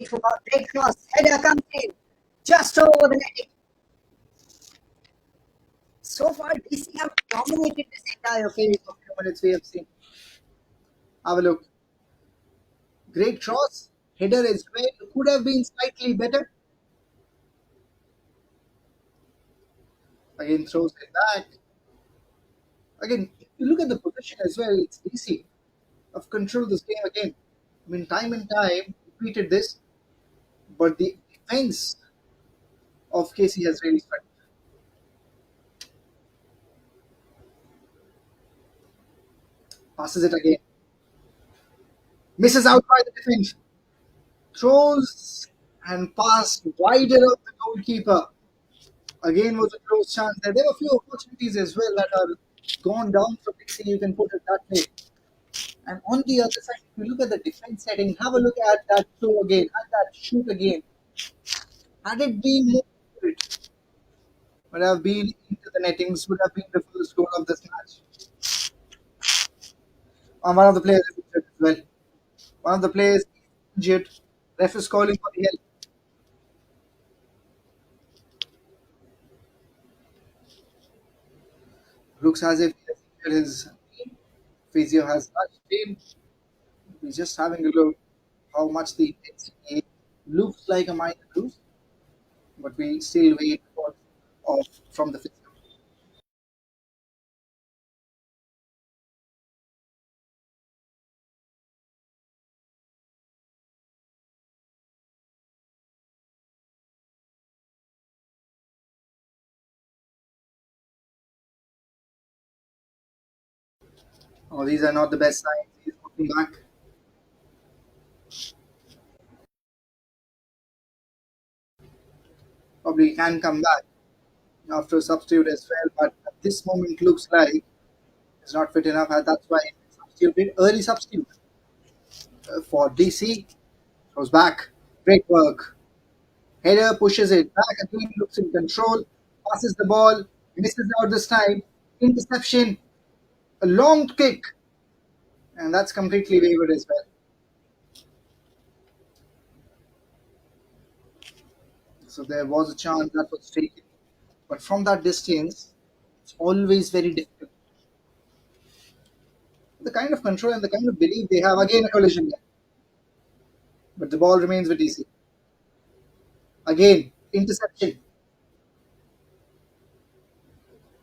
beautiful ball. Great cross. Header comes in. Just over the netting. So far, DC have dominated this entire phase of 2 minutes we have seen. Have a look. Great cross. Header as well. Could have been slightly better. Again, throws it back. Again, if you look at the position as well, it's DC have controlled this game again. I mean, time and time, repeated this, but the defense of KC has really struggled. Passes it again. Misses out by the defense. Throws and passed wider of the goalkeeper. Again was a close chance there. There were a few opportunities as well that are gone down for KC, you can put it that way. And on the other side, if you look at the defense setting, have a look at that throw again, at that shoot again. Had it been more accurate, would have been into the nettings, would have been the first goal of this match. One of the players is injured as well. One of the players is injured. Ref is calling for the help. Looks as if his physio has touched him. He's just having a look how much the intensity looks like a minor bruise, but we still wait for off from the physio. Oh, these are not the best signs. He's looking back. Probably can come back after a substitute as well, but at this moment looks like it's not fit enough, and that's why substituted early substitute for DC. Goes back. Great work. Header pushes it back again, looks in control, passes the ball, misses out this time. Interception, a long kick, and that's completely wavered as well. So there was a chance that was taken, but from that distance, it's always very difficult. The kind of control and the kind of belief they have, again a collision there, but the ball remains with DC. Again, interception,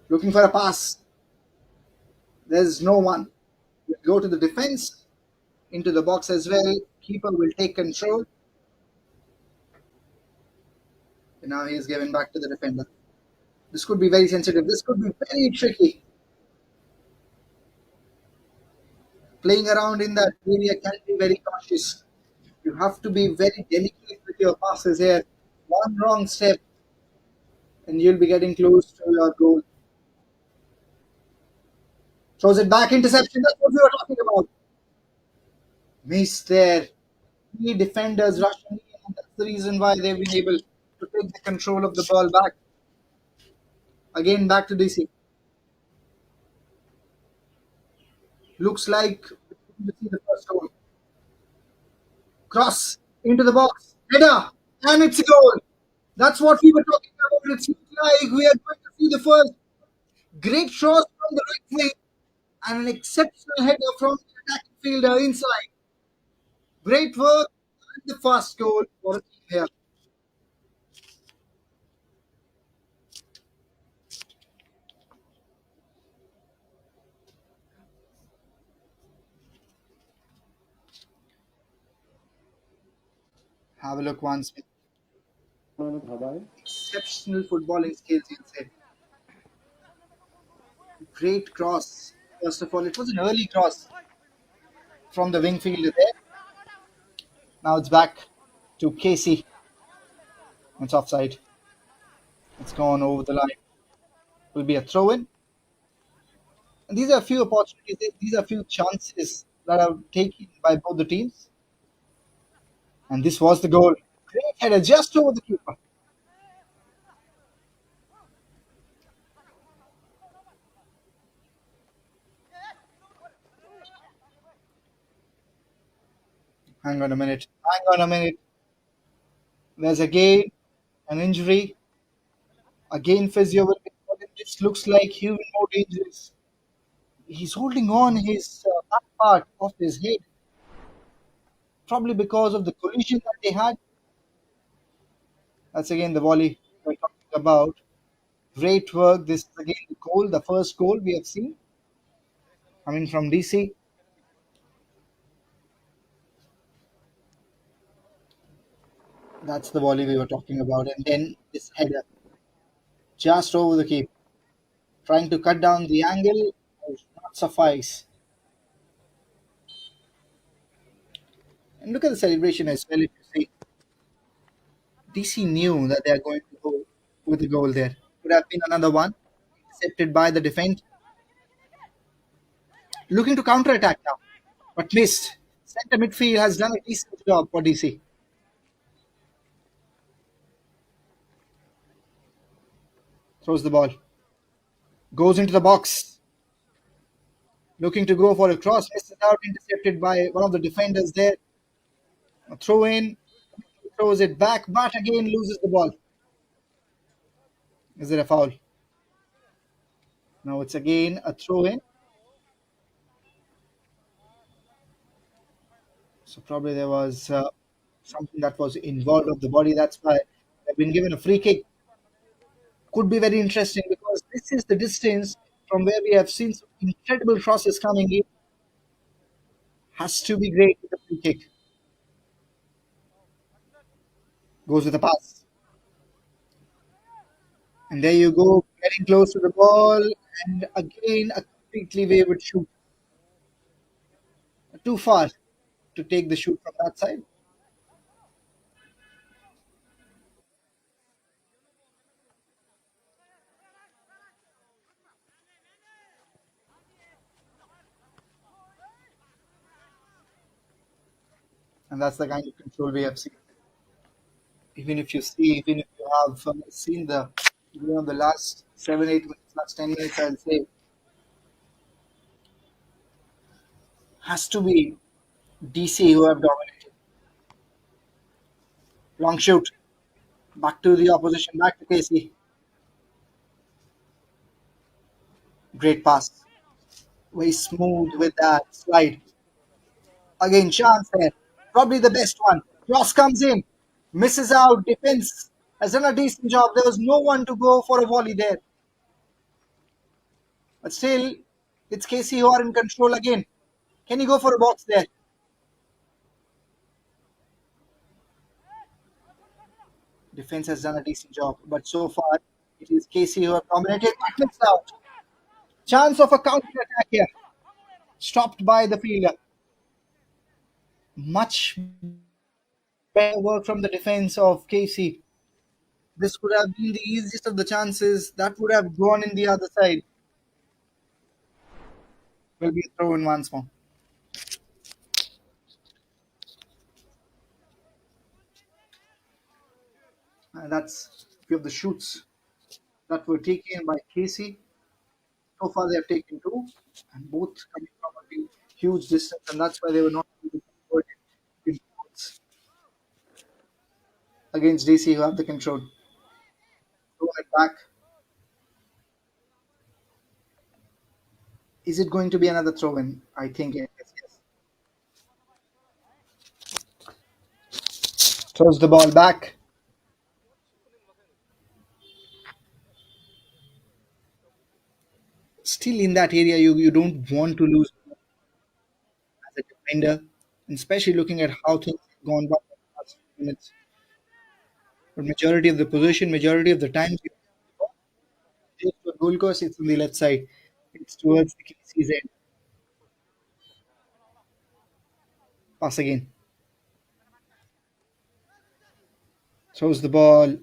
looking for a pass. There's no one. We'll go to the defense, into the box as well. Keeper will take control. And now he is given back to the defender. This could be very sensitive. This could be very tricky. Playing around in that area can be very cautious. You have to be very delicate with your passes here. One wrong step, and you'll be getting close to your goal. Throws it back, interception. That's what we were talking about. Miss there. Three defenders rushing in, and that's the reason why they've been able to take the control of the ball back. Again, back to DC. Looks like we see the first goal. Cross into the box. Header. And it's a goal. That's what we were talking about. It looks like we are going to see the first great cross from the right wing and an exceptional header from the attacking fielder inside. Great work and the first goal for the team here. Have a look once. Exceptional footballing skills, you'd say. Great cross. First of all, it was an early cross from the wing fielder there. Now it's back to Casey. It's offside. It's gone over the line. Will be a throw in. And these are a few opportunities. These are a few chances that are taken by both the teams. And this was the goal. Great header just over the keeper. Hang on a minute. Hang on a minute. There's again an injury. Again, physio will be important. This looks like even more dangerous. He's holding on his back part of his head, probably because of the collision that they had. That's again the volley we're talking about. Great work. This is again the goal, the first goal we have seen coming from DC. That's the volley we were talking about. And then this header just over the keep, trying to cut down the angle does not suffice. And look at the celebration as well. If you see, DC knew that they are going to go with the goal there. Could have been another one, intercepted by the defense, looking to counter attack now, but missed. Center midfield has done a decent job for DC. Throws the ball, goes into the box, looking to go for a cross, misses out, intercepted by one of the defenders there. A throw in, throws it back, but again loses the ball. Is it a foul? No, it's again a throw in. So probably there was something that was involved of the body. That's why they've been given a free kick. Could be very interesting because this is the distance from where we have seen some incredible crosses coming in. Has to be great with the free kick. Goes with a pass. And there you go, getting close to the ball. And again, a completely wayward shoot. Too far to take the shoot from that side. And that's the kind of control we have seen. Even if you see, even if you have seen the last 7, 8 minutes, last 10 minutes, I'll say, has to be DC who have dominated. Long shoot, back to the opposition, back to Casey. Great pass, very smooth with that slide. Again, chance there, probably the best one. Cross comes in, misses out. Defense has done a decent job. There was no one to go for a volley there, but still, it's Casey who are in control again. Can he go for a box there? Defense has done a decent job, but so far it is Casey who have dominated. But missed out. Chance of a counter attack here, stopped by the fielder. Much better work from the defense of Casey. This would have been the easiest of the chances. That would have gone in the other side. Will be thrown once more. And that's a few of the shoots that were taken by Casey. So far, they have taken two, and both coming from a huge distance, and that's why they were not able to convert it in points against DC, who have the control. Throw it back. Is it going to be another throw in? I think it is. Yes. Throws the ball back. Still in that area, you don't want to lose as a defender, and especially looking at how things have gone by in the last few minutes. But majority of the position, majority of the times, just for goal course, it's on the left side. It's towards the KC's end. Pass again. Throws the ball,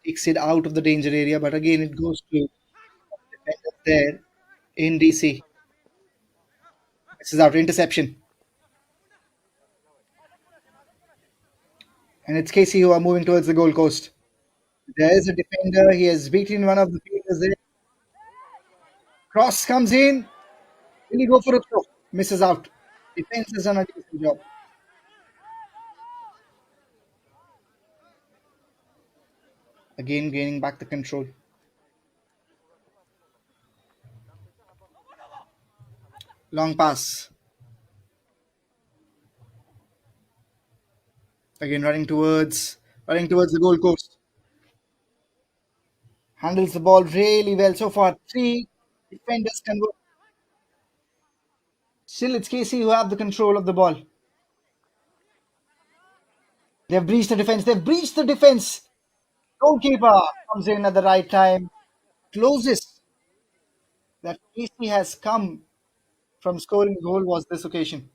takes it out of the danger area, but again it goes to defender there in DC. This is out interception, and it's Casey who are moving towards the goal coast. There is a defender. He has beaten one of the fielders there. Cross comes in. Will he go for a throw? Misses out. Defense has done a decent job. Again, gaining back the control. Long pass. Again, running towards the goal post. Handles the ball really well so far. Three defenders convert. Still, it's Casey who have the control of the ball. They've breached the defense. They've breached the defense. Goalkeeper comes in at the right time. Closest that Casey has come from scoring a goal was this occasion.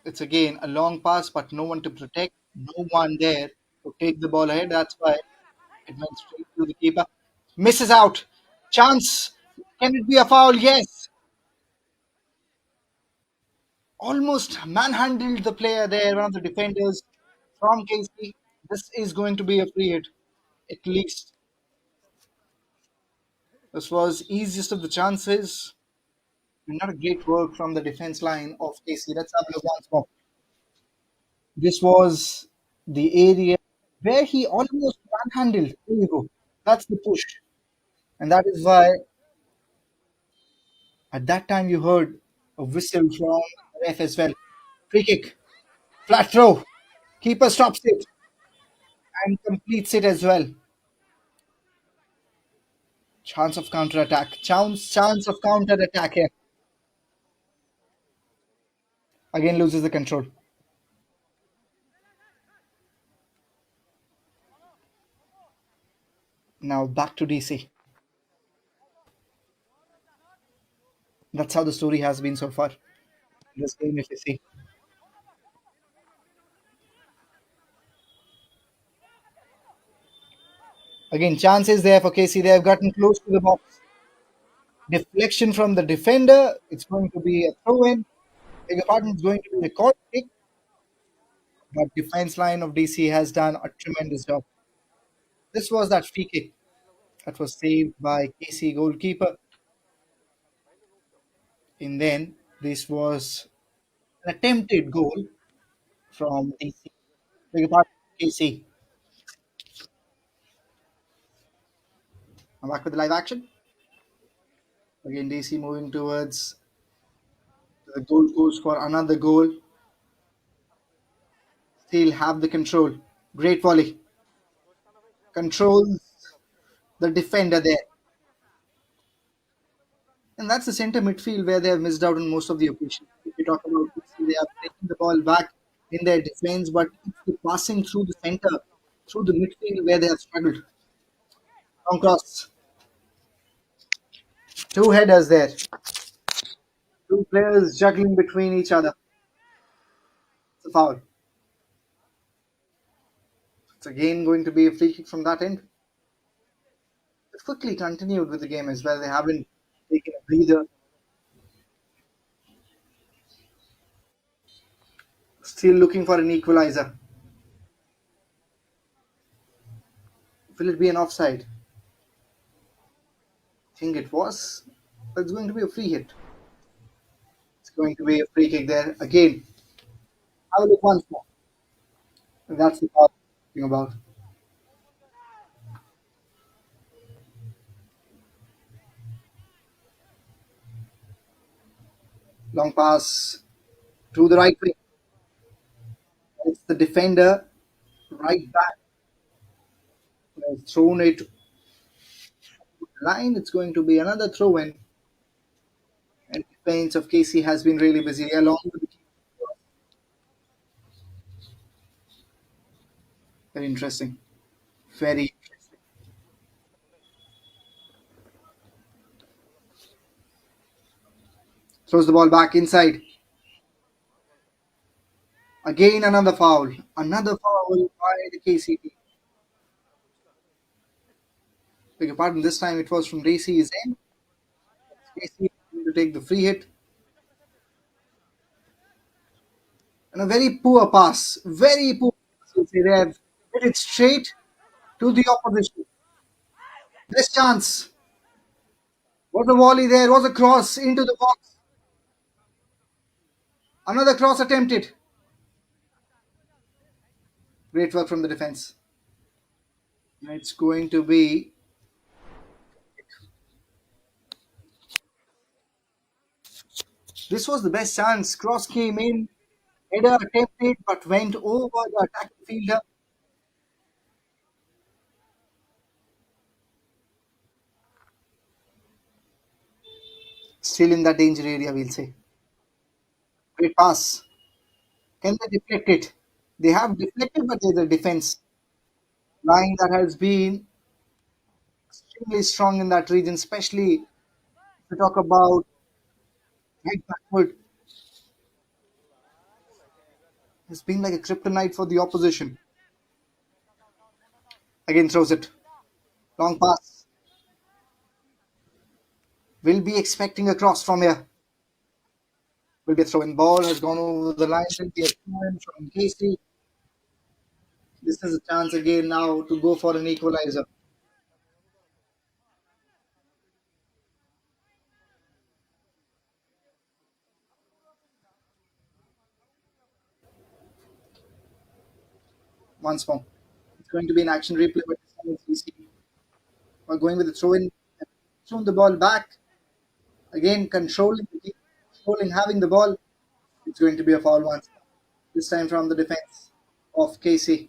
It's again a long pass, but no one to protect, no one there to take the ball ahead. That's why it went straight to the keeper. Misses out. Chance. Can it be a foul? Yes. Almost manhandled the player there, one of the defenders from KC. This is going to be a free hit. At least this was easiest of the chances. Not a great work from the defense line of KC. Let's have a look once more. This was the area where he almost manhandled. There you go. That's the push. And that is why at that time you heard a whistle from the ref as well. Free kick, flat throw. Keeper stops it and completes it as well. Chance of counter attack. Chance of counter attack here. Again loses the control. Now back to DC. That's how the story has been so far. This game, if you see. Again, chances there for KC. They have gotten close to the box. Deflection from the defender. It's going to be a throw in. Beg your pardon, it's going to be a corner kick. But defense line of DC has done a tremendous job. This was that free kick that was saved by KC goalkeeper. And then this was an attempted goal from DC. Beg your pardon, KC. I'm back with the live action. Again, DC moving towards the goal post for another goal. Still have the control. Great volley. Controls the defender there. And that's the center midfield where they have missed out on most of the occasions. If you talk about DC, they are taking the ball back in their defense, but it's the passing through the center, through the midfield where they have struggled. Long cross. Two headers there. Two players juggling between each other. It's a foul. It's again going to be a free kick from that end. They've quickly continued with the game as well. They haven't taken a breather. Still looking for an equalizer. Will it be an offside? I think it was. But it's going to be a free hit. It's going to be a free kick there again. Have a look once more. And that's the part I'm talking about. Long pass to the right wing. It's the defender right back. Has thrown it to the line. It's going to be another throw in. And defense of KC has been really busy along with the keeper. Very interesting. Very interesting. Throws the ball back inside. Again another foul. Another foul by the KC team. Beg your pardon, this time it was from DC's end. KC to take the free hit. And a very poor pass. Very poor pass. They have hit it straight to the opposition. Best chance. Was a volley there, was a cross into the box. Another cross attempted. Great work from the defense. It's going to be. This was the best chance. Cross came in, header attempted, but went over the attacking fielder. Still in that danger area, we'll say. Great pass. Can they deflect it? They have deflected, but there's a defense line that has been extremely strong in that region, especially if we talk about right backward. It's been like a kryptonite for the opposition. Again, throws it. Long pass. Will be expecting a cross from here. Will be a throw in. Ball has gone over the line. Will be a throw-in from Casey. This is a chance again now to go for an equalizer. Once more. It's going to be an action replay, but this time it's easy. We're going with the throw in. Thrown the ball back. Again, controlling, having the ball. It's going to be a foul once. This time from the defense of KC.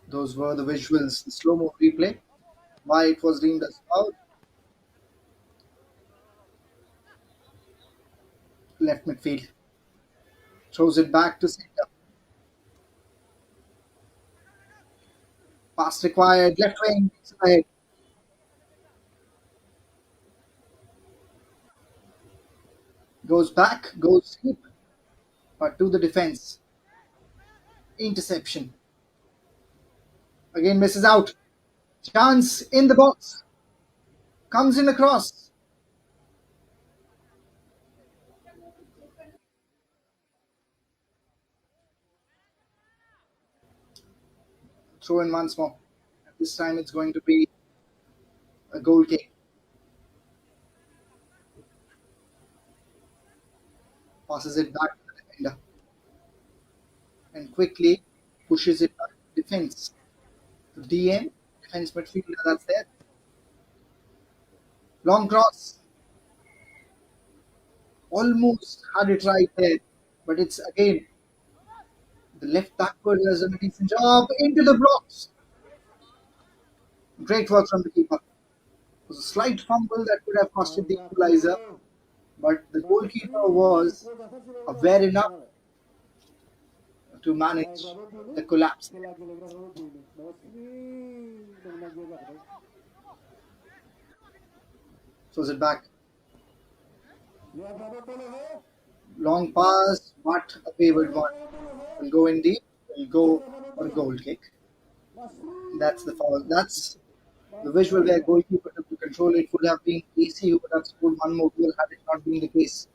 Those were the visuals, the slow mo replay. Why it was deemed as foul. Left midfield. Throws it back to center. Pass required. Left wing. Ahead. Goes back. Goes deep. But to the defense. Interception. Again misses out. Chance in the box. Comes in across. Throw in once more. This time it's going to be a goal kick. Passes it back to the defender. And quickly pushes it back to defense. To DM. Defense midfielder that's there. Long cross. Almost had it right there. But it's again the left backward has done a decent job into the blocks. Great work from the keeper. It was a slight fumble that could have costed the equalizer, but the goalkeeper was aware enough to manage the collapse. Throws it back. Long pass, but a favored one. Will go in deep, will go for a goal kick. That's the foul. That's the visual where goalkeeper took to control it. Would have been easy, who would have scored one more goal had it not been the case.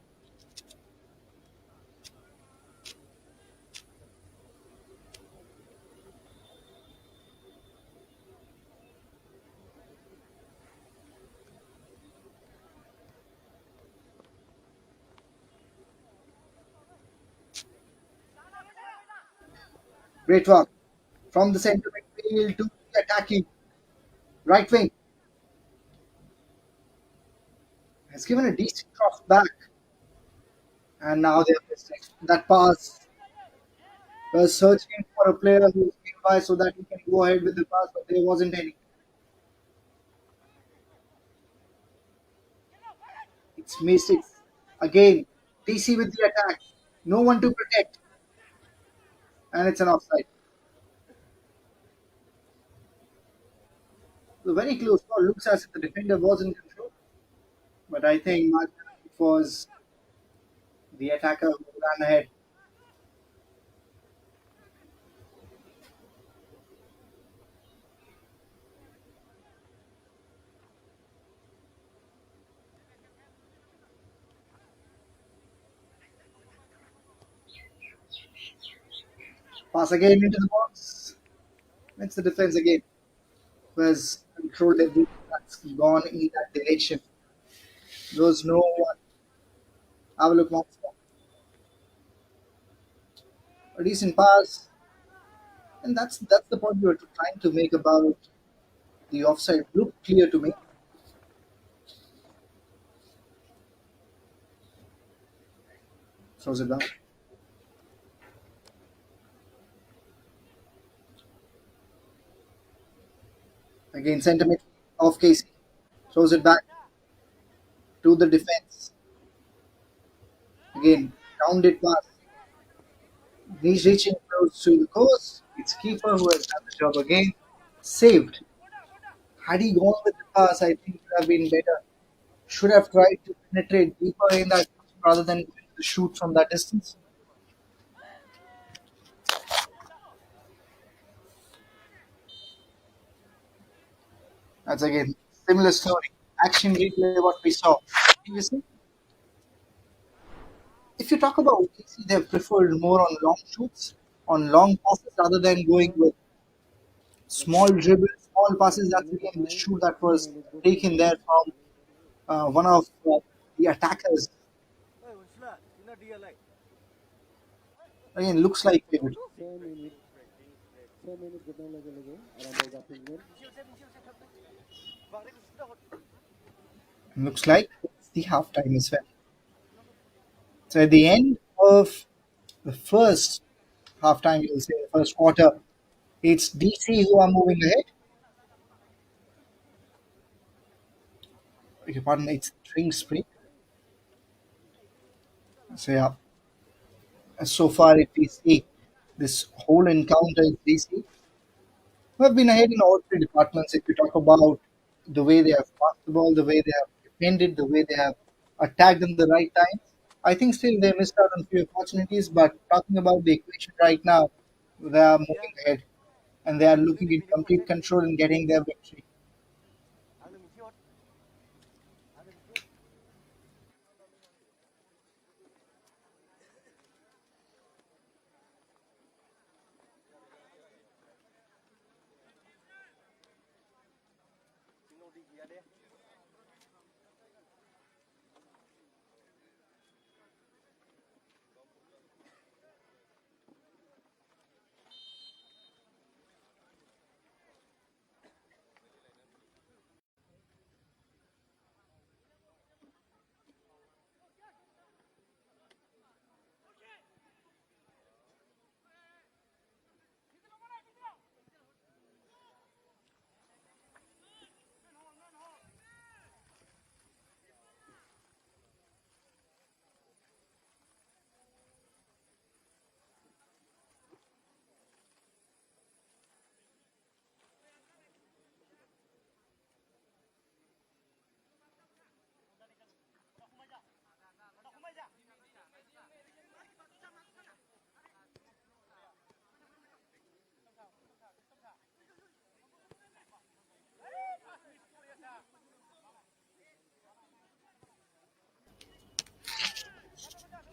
Great work from the centre midfield to the attacking right wing. Has given a decent cross back, and now they've missed it. That pass was searching for a player who's nearby so that he can go ahead with the pass, but there wasn't any. It's missed it again. TC with the attack, no one to protect, and it's an offside. So very close call. Looks as if the defender was in control, but I think it was the attacker who ran ahead. Pass again into the box. It's the defense again, who has controlled everything that's gone in that direction. There's no one. Have a look once more. A decent pass, and that's the point we were trying to make about the offside. Looked clear to me. Throws it back. Again, centimeter off Casey. Throws it back to the defense. Again, rounded pass. He's reaching close to the course. It's keeper who has done the job again. Saved. Had he gone with the pass, I think it would have been better. Should have tried to penetrate deeper in that rather than going to shoot from that distance. That's again similar story. Action replay what we saw previously. If you talk about OKC, they've preferred more on long shoots, on long passes rather than going with small dribbles, small passes. That's again the shoot that was taken there from one of the attackers. Again, looks like pivot. 6 minutes कितना लगे around about 5 minutes. Looks like it's the halftime as well. So at the end of the first halftime, you'll say the first quarter, it's DC who are moving ahead. Beg your pardon, it's Dhwnsri. So yeah, so far if we see this whole encounter is DC who have been ahead in all three departments. If you talk about the way they have passed the ball, the way they have defended, the way they have attacked in the right time, I think still they missed out on few opportunities. But talking about the equation right now, they are moving ahead and they are looking in complete control and getting their victory.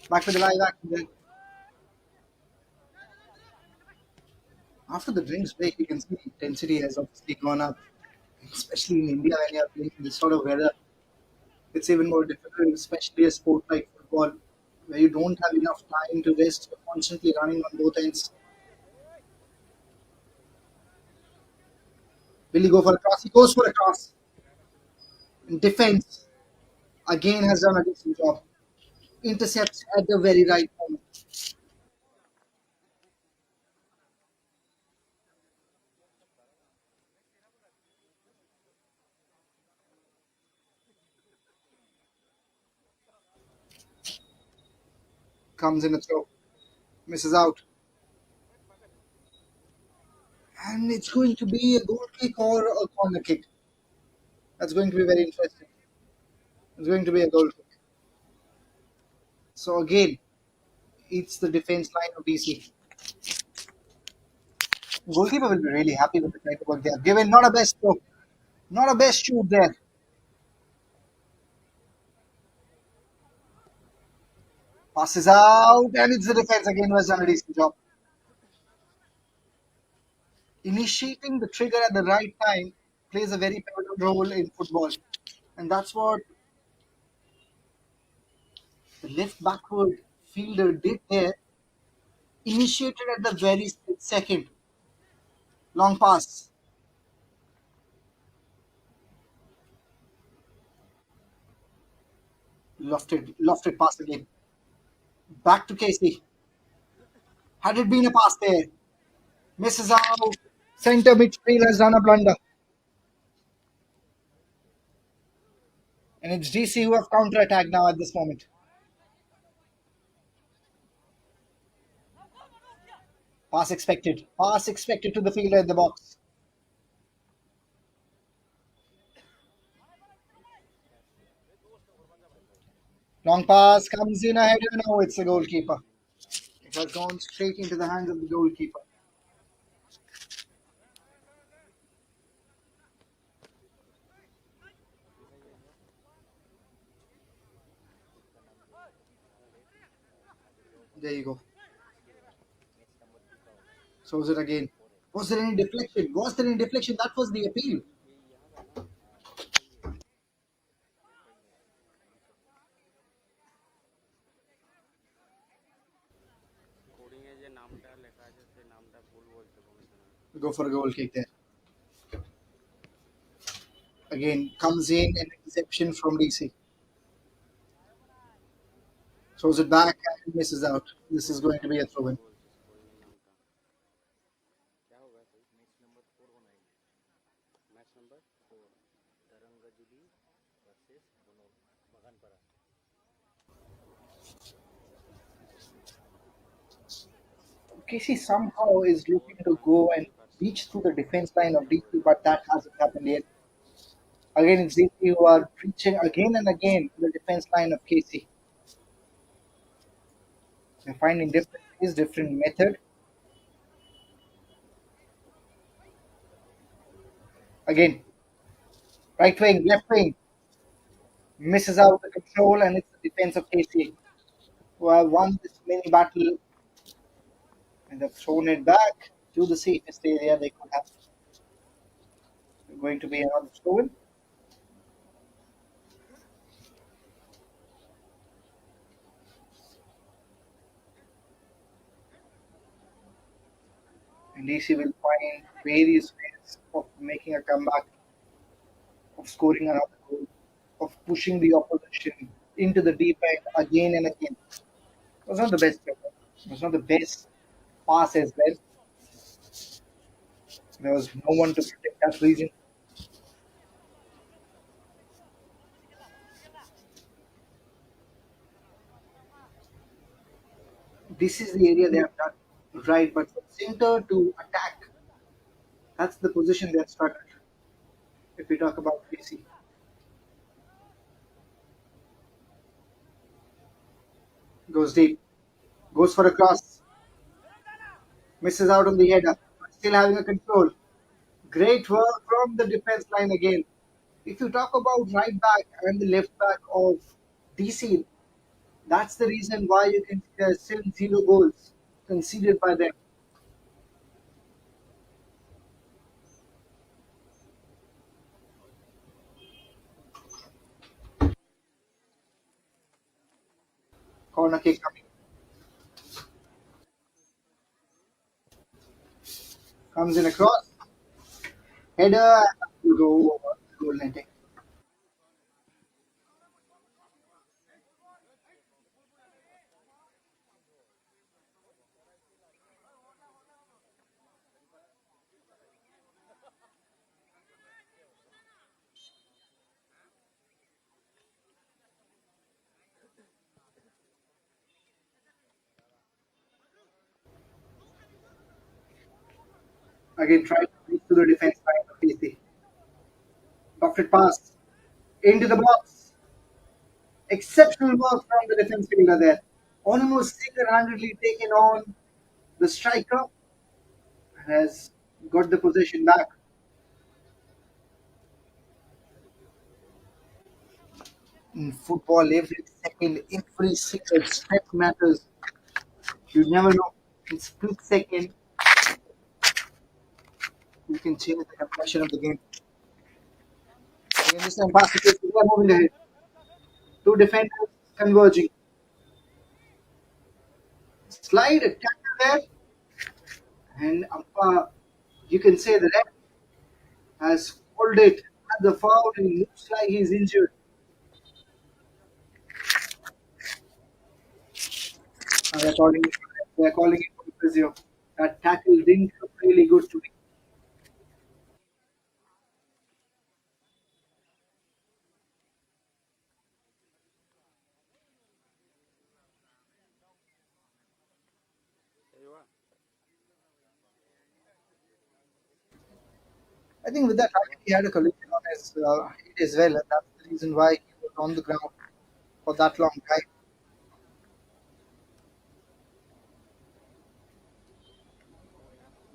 Back to the live action then. After the drinks break, you can see the intensity has obviously gone up, especially in India when you are playing in this sort of weather. It's even more difficult, especially a sport like football, where you don't have enough time to rest. You're constantly running on both ends. Will he go for a cross? He goes for a cross. And defense again has done a decent job. Intercepts at the very right moment. Comes in a throw. Misses out. And it's going to be a goal kick or a corner kick. That's going to be very interesting. It's going to be a goal kick. So again, it's the defense line of DC. Goalkeeper will be really happy with the kind of work they have given. Not a best throw. Not a best shoot there. Passes out, and it's the defense again who has done a decent job. Initiating the trigger at the right time plays a very pivotal role in football. And that's what the left backward fielder did there. Initiated at the very split second. Long pass. Lofted pass again. Back to Casey. Had it been a pass there, misses out. Centre midfield has done a blunder. And it's DC who have counter-attacked now at this moment. Pass expected. Pass expected to the fielder in the box. Long pass comes in ahead. No, it's the goalkeeper. It has gone straight into the hands of the goalkeeper. There you go. So is it again. Was there any deflection? Was there any deflection? That was the appeal. Go for a goal kick there. Again, comes in an interception from DC. Throws it back and misses out. This is going to be a throw in. Casey somehow is looking to go and reach through the defense line of DC, but that hasn't happened yet. Again, it's DC who are reaching again and again the defense line of Casey. They're finding different ways, different method. Again, right wing, left wing, misses out the control, and it's the defense of Casey who have won this mini battle and have thrown it back to the safest area they could have. Going to be another throw in. And DC will find various ways of making a comeback, of scoring another goal, of pushing the opposition into the deep end again and again. It was not the best effort. It was not the best pass as well. There was no one to protect that region. This is the area they have done right, but from center to attack, that's the position they have stuck at. If we talk about PC, goes deep, goes for a cross, misses out on the header, but still having a control. Great work from the defense line again. If you talk about right back and the left back of DC, that's the reason why you can see there's still 0 goals conceded by them. Corner kick coming, comes in across, header, and you go over goal netting. Again, try to reach to the defense line of PC. Lofted pass into the box. Exceptional work from the defense fielder there. Almost single-handedly taken on the striker and has got the possession back. In football, every second, every single step matters. You never know. In split second, You can change the complexion of the game. Again, this time pass to Casey. They are moving ahead. Two defenders converging. Slide a tackle there, and you can say the ref has called it as a foul, and it looks like he's injured. They're calling it for the physio. That tackle didn't look really good to me. I think with that target, he had a collision on his head as well, and that's the reason why he was on the ground for that long time.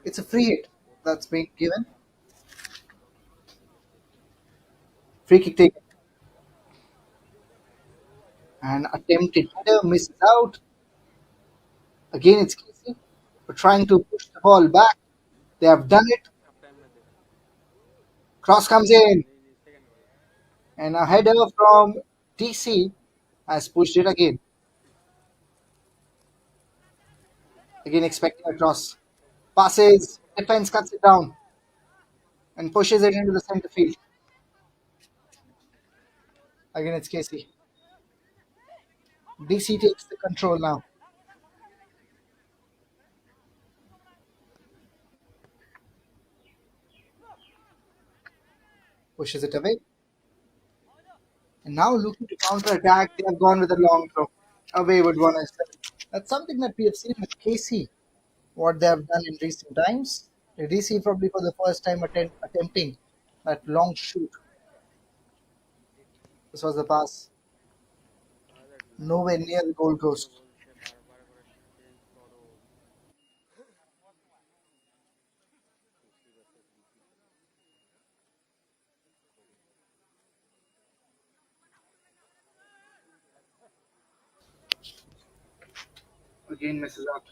It's a free hit that's being given. Free kick taken. And attempted header misses out. Again, it's Casey. We're trying to push the ball back. They have done it. Cross comes in. And a header from DC has pushed it again. Again, expecting a cross. Passes. Defense cuts it down and pushes it into the center field. Again, it's Casey. DC takes the control now. Pushes it away. And now looking to counter attack, they have gone with a long throw. A wayward one as well. That's something that we have seen with Casey, what they have done in recent times. DC probably for the first time attempting that long shoot. This was the pass. Nowhere near the goal post. Again misses out.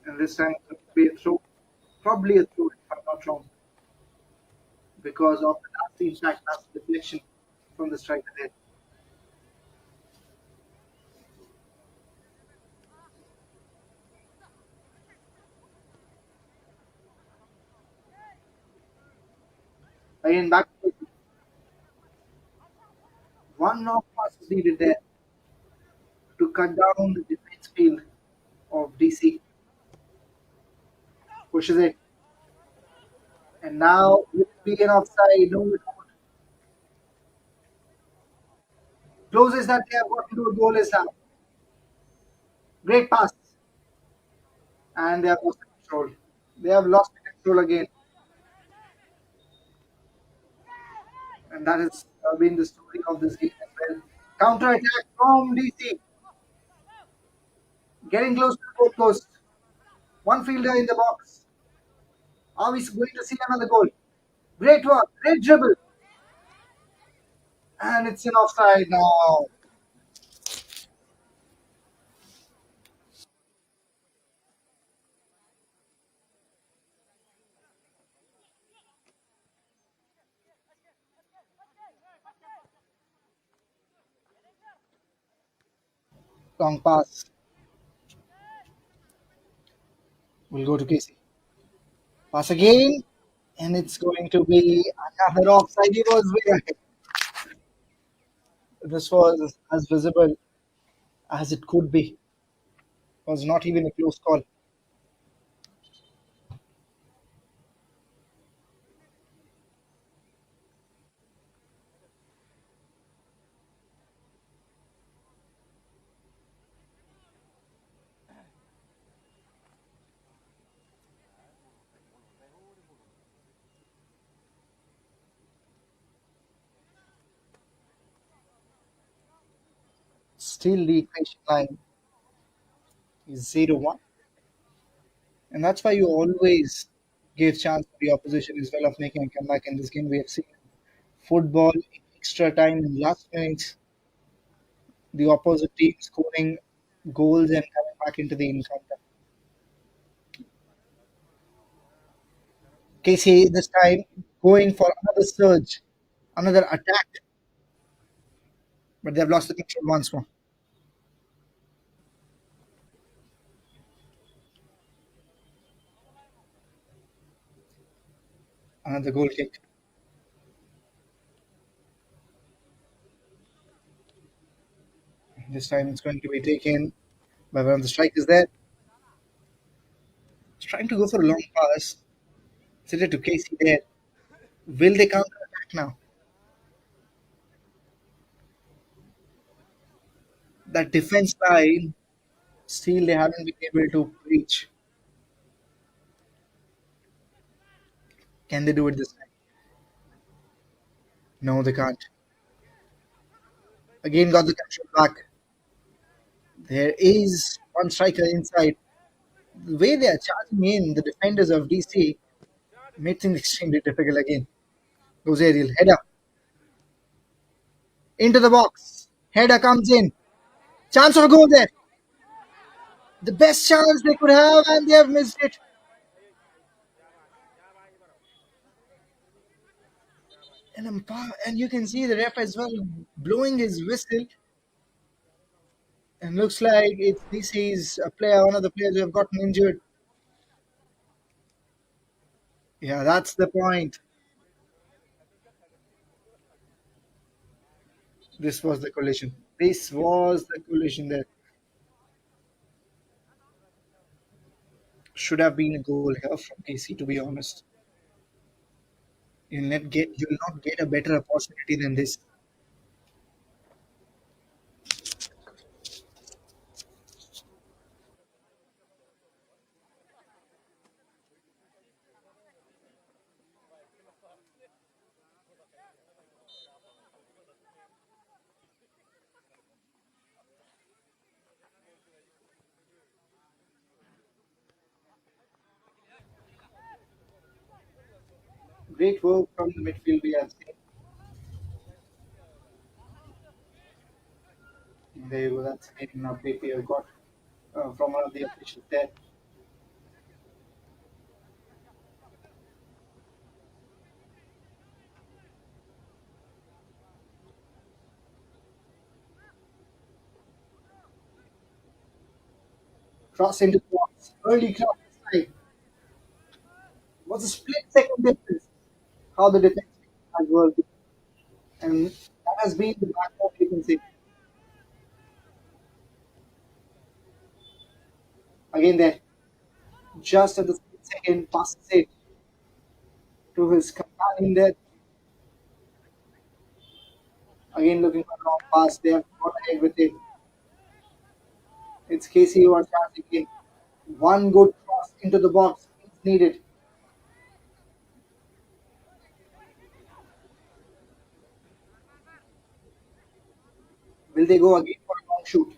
And this time it will be a throw. Probably a throw if I'm not wrong. Because of the nasty impact, nasty deflection from the striker there. Again back to one knock pass is needed there to cut down the defense field of DC. Pushes it. And now will be an offside. No, it won't. Closest that they have got into a goal is now. Great pass. And they have lost the control. They have lost the control again. And that has been the story of this game as well. Counter attack from DC. Getting close to the goal post. One fielder in the box. Are we going to see another goal? Great work. Great dribble. And it's an offside now. Long pass. We'll go to Casey. Pass again. And it's going to be another offside. He was way ahead. This was as visible as it could be. Was not even a close call. Still the equation line is 0-1. And that's why you always give chance to the opposition as well of making a comeback in this game. We have seen football in extra time in last minutes, the opposite team scoring goals and coming back into the encounter. Casey this time going for another surge, another attack, but they've lost the control once more. Another goal kick. This time it's going to be taken by one of the strikers there. He's trying to go for a long pass. Send it to Casey there. Will they counter attack now? That defense line, still they haven't been able to reach. Can they do it this time? No, they can't. Again, got the control back. There is one striker inside. The way they are charging in, the defenders of DC, made things extremely difficult again. Goes aerial. Header. Into the box. Header comes in. Chance of a goal there. The best chance they could have, and they have missed it. And you can see the ref as well blowing his whistle. And looks like it's DC's a player, one of the players who have gotten injured. Yeah, that's the point. This was the collision. This was the collision that should have been a goal here from KC, to be honest. You'll not get a better opportunity than this. Great work from the midfield we have seen. There you go, that's an update we have got from one of the officials there. Cross into the box. Early cross this time. Was a split second difference. How the defense has worked. And that has been the backbone, you can see. Again there. Just at the split second, passes it to his companion there. Again looking for a long pass. They have gone ahead with it. It's Casey who are charging in. One good cross into the box is needed. Will they go again for a long shoot?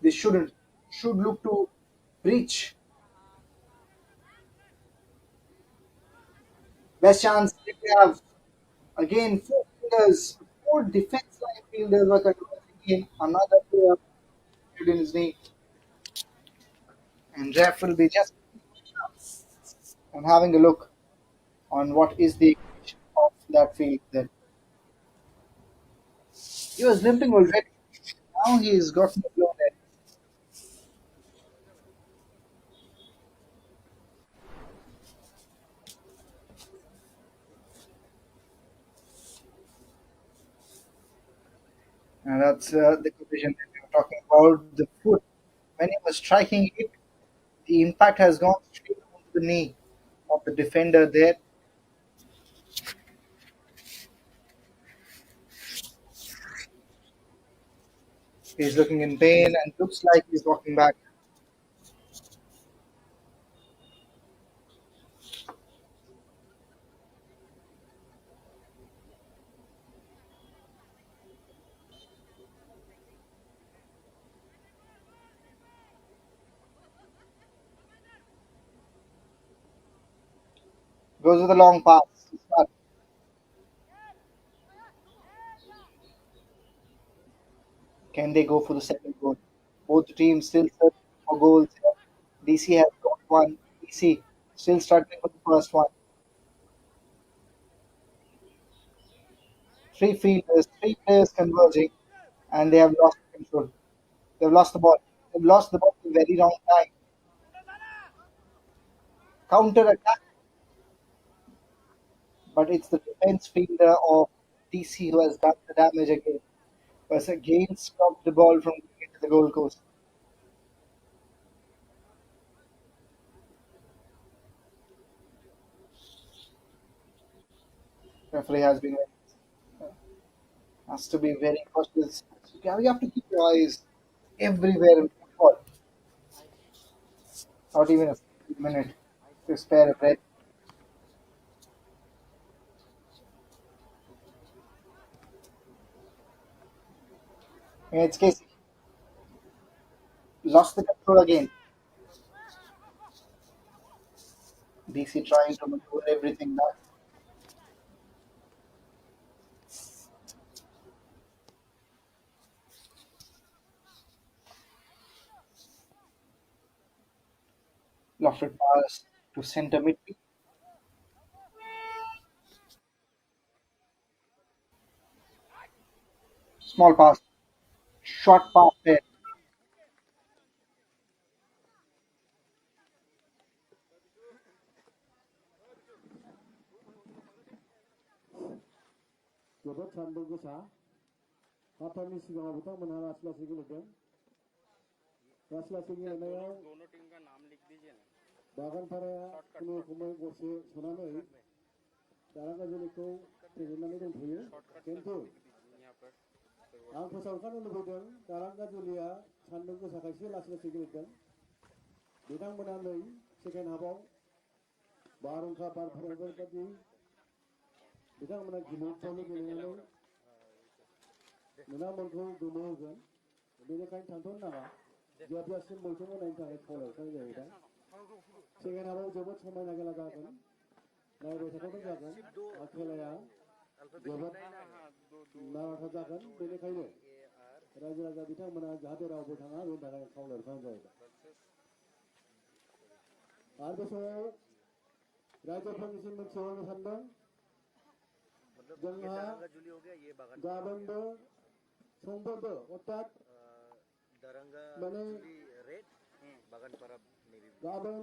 They shouldn't. Should look to reach. Best chance they have. Again, four fielders, four defense line fielders were converting in. Another player hit in his knee. And ref will be just and having a look on what is the equation of that field. That he was limping already. Now he's gotten a blow there. And that's the collision that we were talking about. The foot, when he was striking it, the impact has gone straight onto the knee of the defender there. He's looking in pain and looks like he's walking back. Goes with a long pass. Can they go for the second goal? Both teams still searching for goals. DC has got one. DC still struggling for the first one. Three fielders, three players converging, and they have lost control. They've lost the ball. They've lost the ball at a very wrong time. Counter attack, but it's the defense fielder of DC who has done the damage again. Who has again stopped the ball from going into the goal post. Referee has to be very cautious. You have to keep your eyes everywhere in football. Not even a minute to spare a breath. And it's Casey. Lost the control again. DC trying to maneuver everything now. Lofted pass to center midfield. Small pass. Short pass there. जोबोद सान्दुं गोसा हाफटाइमनि सिगाङाव बिथांमोनहा लासै लासै गेलेदों लासै लासै गेलेनायाव बागानपाराया खुनुरुखुमै गरसे सोनानै दारागाजुलिखौ फेजेननानै दोनथ'यो खिन्थु आं फोसावखानो लुबैदों दारागाजुलिया सान्दुं गोसाखायसो लासै लासै गेलेदों बिथांमोना नै सेकेन्ड हाफआव बारहुंखा बारफोरबायदि बिथांमोना गिलुफावनो गेलेनानै नोंथांमोनखौ गोमोहोगोन बेनिखायनो थांथ'नो नाङा जोबजासिम बयखौबो नायनो थाखाय खावलायनाय जाहैबाय सेकेन्ड हाफआव जोबोद समायना खेला जागोन नायबाय थाथावना जागोन खेलाया जोबोद नाराथा जागोन बेनिखायनो रायजो राजा बिथांमोना जाहाथे रावबो थाङा बेनि थाखाय खावलायनाय जाहैबाय आरो बे समाव रायजोफोरनिसिम मोनसे हरनो सानदों जोंहा गाबोनबो समफोरबो अर्थात माने गाबोन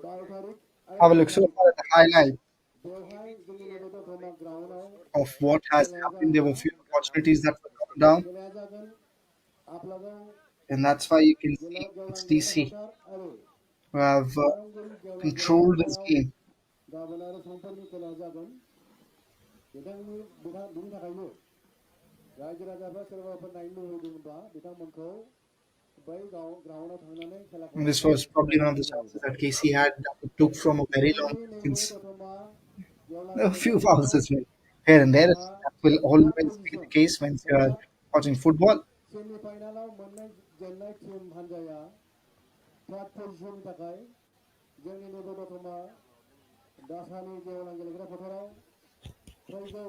12 तारिख Have a look so far at the highlight बेवहाय जोंनि नैबे दतमा ग्राउन्डआव of what has खेलाया happened. There were जागोन few opportunities that were gone down, खेलाया जागोन आप्लागाव and that's why you can see गेवलां it's गेलेग्रा DC फोथार आरो who have थारंगुरि गेवलां गेलेग्रा controlled this फोथाराव game. गाबोन आरो समफोरनि खेलाया जागोन बिनि थाखायनो रायजो राजाफ्रा सोरबाफोर नायनो लुबैदोंब्ला बिथांमोनखौ बै ग्राउन्डआव थांनानै खेलाखौ And this नायनो was probably one of the खावलायनाय chances जाहैबाय that KC had that it took from a very long जोंनि नैबे distance. दतमा गेवलां There were a गेलेग्रा few fouls फोथाराव as well, here and there. जोंहा That will third always be the position case when you are अर्थात watching football. Semi फाइनालाव मोननै जेननाय टीम हान्जाया थार्ड पजिसननि थाखाय जोंनि नैबे दतमा दासानि गेवलां गेलेग्रा फोथाराव फैगौ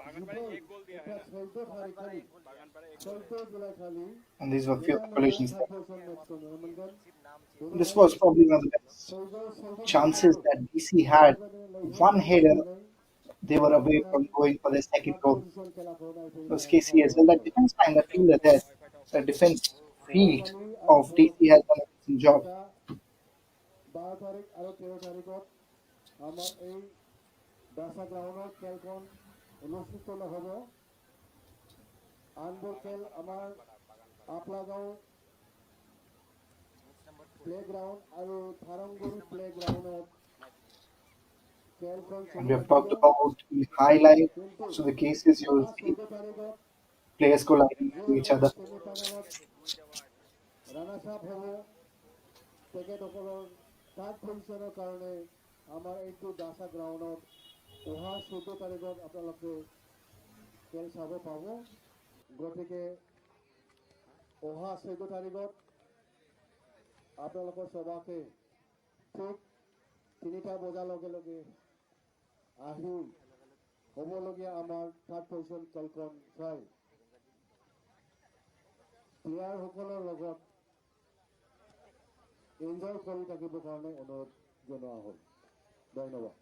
14 तारिखखालि 14 जुलाइखालि And these were few बिथांमोना collisions थार्ड there. पजिसन मेचखौ नुनो मोनगोन This बेनिखायनो was probably one of the best फैगौ 14 chances तारिखआवबो that DC had. बेबायदिनो लैहोर One लैहोर header, फैनानै they were away बिथांमोना from going for their second third goal. Position खेलाखौ It नायफैनो was थाखाय KC as well. खावलायहरनाय That जाबाय defense line, that fielder there, the defense field बबेखानि आरो of DC has done a decent job. दा 12 तारिख আৰু 13 তাৰিখত আমাৰ এই দাসা গ্ৰাউণ্ডত খেলখন অনুষ্ঠিত নহ'ব আনবোৰ খেল আমাৰ আপ্লাগাঁও প্লেগ্ৰাউণ্ড আৰু থাৰংগুৰি প্লেগ্ৰাউণ্ডত খেলখন And চলি we have থাকিব talked about the highlight. কিন্তু So the cases you will অহা see 14 তাৰিখত players colliding into each যিসকলে other. ছেমি ফাইনেলত ৰানাৰ্ছ আপ হ'ব তেখেতসকলৰ থাৰ্ড পজিশ্যনৰ কাৰণে আমাৰ এইটো দাসা গ্ৰাউণ্ডত অহা 14 তাৰিখত আপোনালোকে খেল চাব পাব গতিকে অহা 14 তাৰিখত আপোনালোকৰ সবাকে ঠিক 3টা বজাৰ লগে লগে আহি হ'বলগীয়া আমাৰ থাৰ্ড পজিশ্যন খেলখন চাই প্লেয়াৰসকলৰ লগত এনজয় কৰি থাকিবৰ কাৰণে অনুৰোধ জনোৱা হ'ল ধন্যবাদ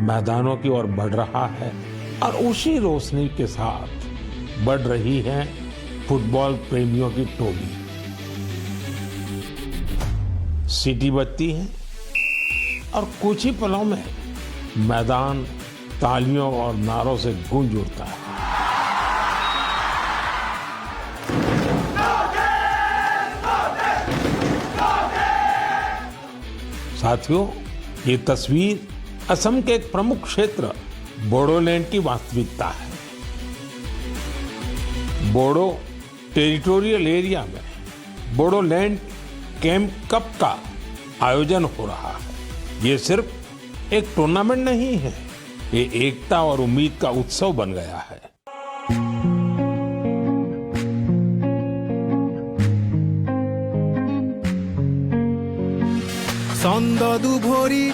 मैदानों की ओर बढ़ रहा है और उसी रोशनी के साथ बढ़ रही है फुटबॉल प्रेमियों की टोली। सीटी बजती है और कुछ ही पलों में मैदान तालियों और नारों से गूंज उठता है। साथियों, ये तस्वीर असम के एक प्रमुख क्षेत्र बोडोलैंड की वास्तविकता है। बोडो टेरिटोरियल एरिया में बोडोलैंड कैंप कप का आयोजन हो रहा है। ये सिर्फ एक टूर्नामेंट नहीं है, ये एकता और उम्मीद का उत्सव बन गया है। ছন্দদু ভৰি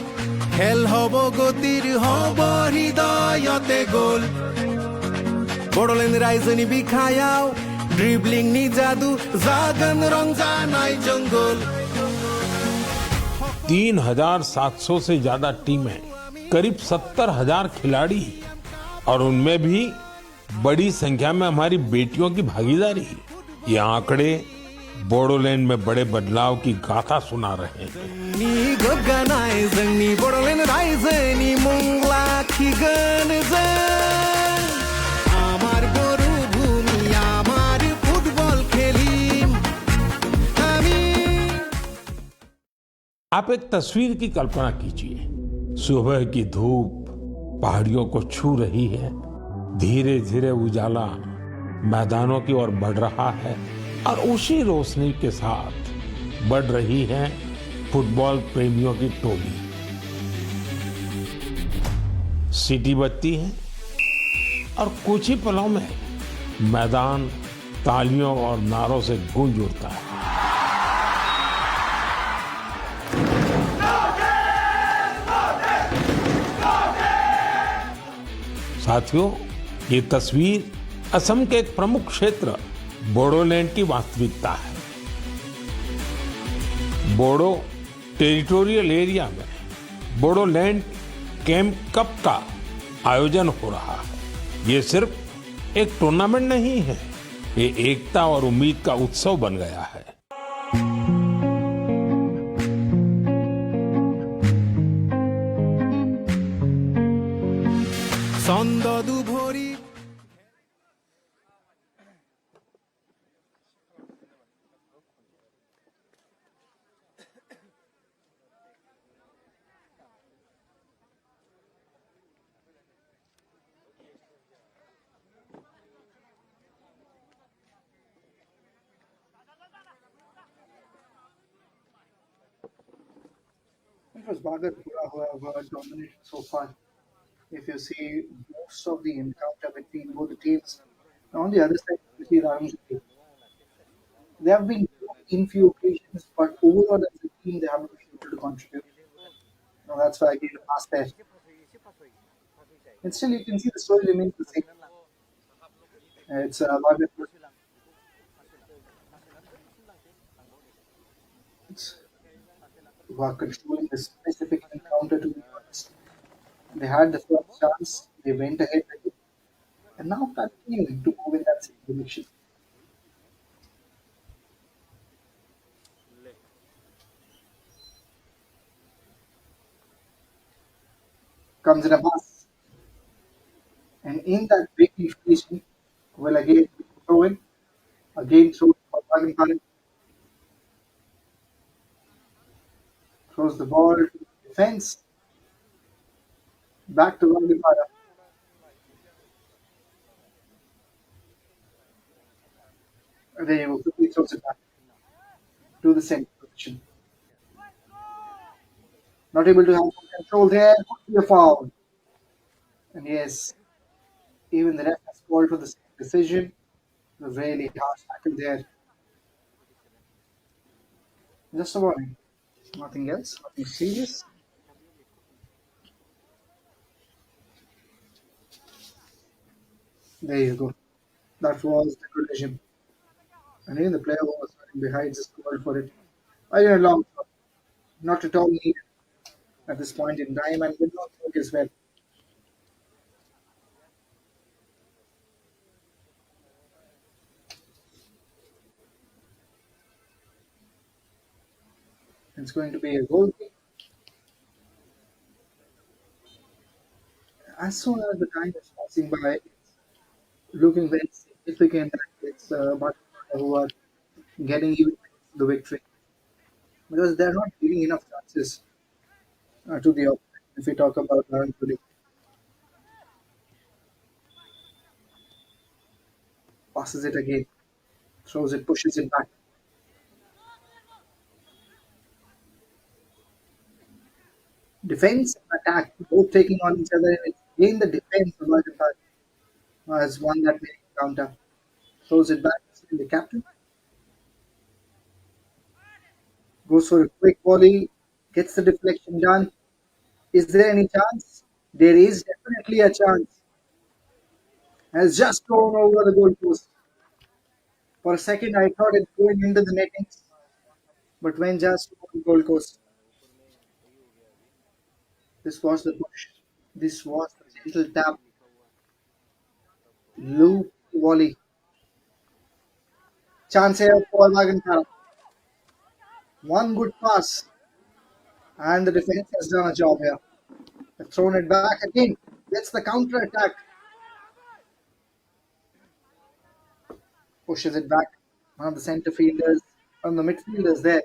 খেল হব গতিৰ হব হৃদয়তে গ'ল বড়োলেণ্ড ৰাইজনী বিখায়াও ড্ৰিবলিং নি যাদু জাগন ৰংজানাই জঙ্গল 3,700 से ज्यादा टीमें, करीब 70,000 खिलाड़ी और उनमें भी बड़ी संख्या में हमारी बेटियों की भागीदारी। ये आंकड़े बोडोलैंड में बड़े बदलाव की गाथा सुना रहे हैं। नी गोगानाय जोंनि बड़ोलेण्ड रायजोनि मुं लाखिगोन जों आमार बरु भूमि आमार फुटबल खेलिम आमी। आप एक तस्वीर की कल्पना कीजिए। सुबह की धूप पहाड़ियों को छू रही है, धीरे धीरे उजाला मैदानों की ओर बढ़ रहा है और उसी रोशनी के साथ बढ़ रही है फुटबॉल प्रेमियों की टोली। सीटी बजती है और कुछ ही पलों में मैदान तालियों और नारों से गूंज उठता है। साथियों, ये तस्वीर असम के एक प्रमुख क्षेत्र बोडोलैंड की वास्तविकता है। बोडो टेरिटोरियल एरिया में बोडोलैंड कैंप कप का आयोजन हो रहा है। ये सिर्फ एक टूर्नामेंट नहीं है, ये एकता और उम्मीद का उत्सव बन गया है। ছন্দদু ভৰি It was Bhagatpura who have dominated so far. If you see most of the encounter between both the teams, and on the other side, you see Dhwnsri. They have been in few occasions, but overall as a team, they haven't been able to contribute. Now that's why I gave a pass there. And still, you can see the story remains the same. It's Bhagatpura. Who are controlling the specific encounter, to be honest. They had the first chance, they went ahead with it, and now continuing to move in that same direction. Comes in a pass, and in that big inflation, will again throw in, again throw for Bhagatpura. Throws the ball to the defense, back to Bhagatpura. There you go, quickly throws it back to the center position. Not able to have some control there, could be a foul. And yes, even the ref has called for the same decision. A really harsh tackle there. Just a warning. Nothing else, nothing serious. There you go. That was the collision. And even the player who was running behind just called for it. I did a long shot. Not at all needed at this point in time, and will not work as well. It's going to be a goal kick. As soon as the time is passing by, it's looking very significant that it's Barcelona who are getting even the victory because they're not giving enough chances to the opponent. If we talk about M02, passes it again, throws it, pushes it back. Defense and attack both taking on each other, and it's again the defense of Argentina as one that may counter. Throws it back to the captain, goes for a quick volley, gets the deflection done. Is there any chance? There is definitely a chance. Has just thrown over the goalpost. For a second, I thought it's going into the netting, but when just over the goalpost, this was the push. This was the gentle tap, loop volley. Chance here for Magantara. One good pass, and the defense has done a job here. They've thrown it back again. Gets the counter attack. Pushes it back. One of the centre fielders, one of the midfielders there,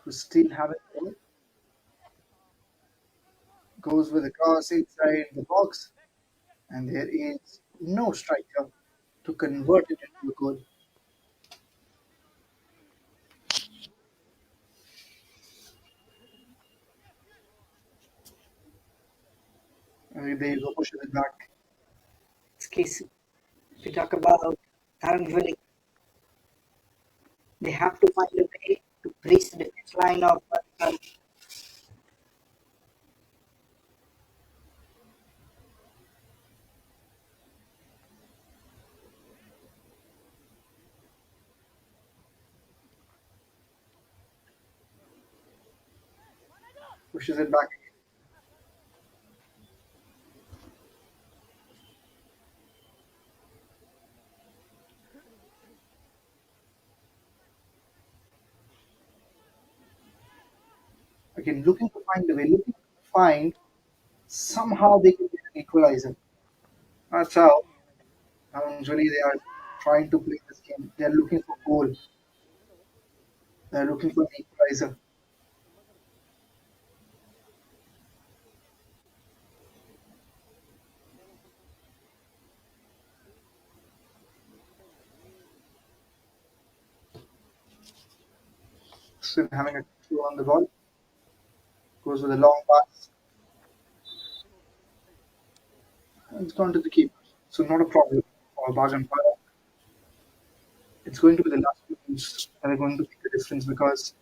who still haven't goal. Goes with a cross inside the box, and there is no striker to convert it into a goal. And there you go, pushes it back. This case, if you talk about Dhwnsri, they have to find a way to breach the defense line of Pushes it back. Again, looking to find a way, looking to find somehow they can get an equalizer. That's how usually they are trying to play this game. They're looking for goal. They're looking for an equalizer. Still having a throw on the ball. Goes with a long pass. And it's gone to the keeper. So not a problem for Bagan Para. It's going to be the last few minutes that are going to make the difference because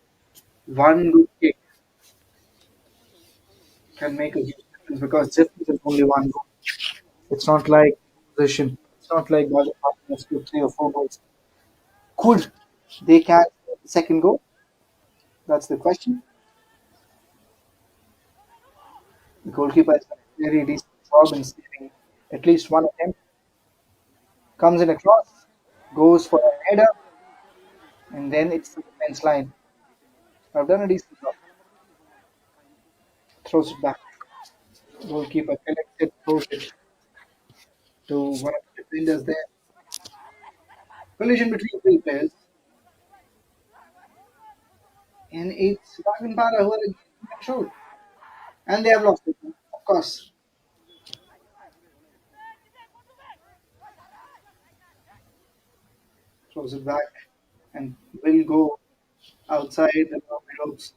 one good kick can make a huge difference because just because only one goal. It's not like position. It's not like Bagan Para has to 3 or 4 goals. Could they catch the second goal? That's the question. The goalkeeper has done a very decent job in saving at least one attempt. Comes in across, goes for a header, and then it's the defense line. I've done a decent job. Throws it back. Goalkeeper collects it, throws it to one of the defenders there. Collision between 3 players. And it's Rajan Para who are in control. And they have lost it, of course. Throws it back and will go outside the boundary ropes.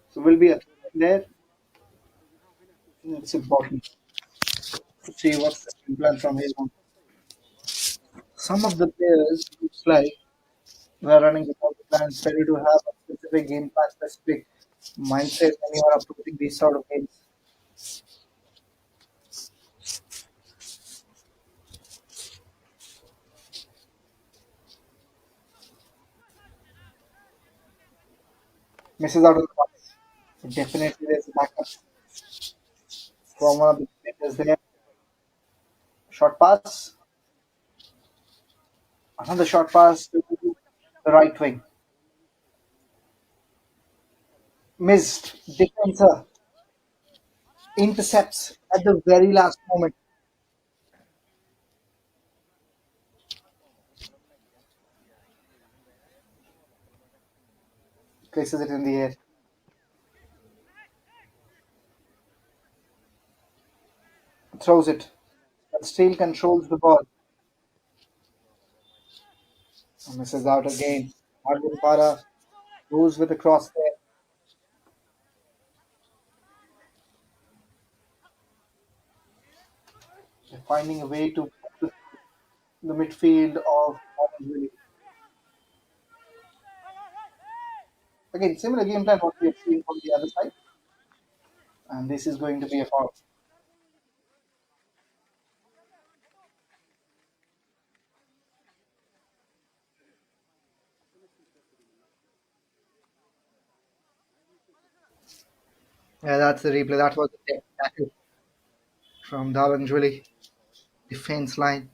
So will be a throw in there. It's important to see what's the game plan from his one. Some of the players looks like we're running without a plan, ready to have a specific game plan, specific mindset when you are approaching these sort of games. Misses out on the pass. But definitely there's a backup from one of the defenders there. Short pass. Another short pass to the right wing. Missed defender intercepts at the very last moment. Places it in the air. Throws it. But still controls the ball. Misses out again. Arvind Para goes with the cross there. They're finding a way to put the midfield of Orange. Again, similar game plan what we have seen from the other side. And this is going to be a foul. Yeah, that's the replay. That was the tackle from Dhwnsri defense line.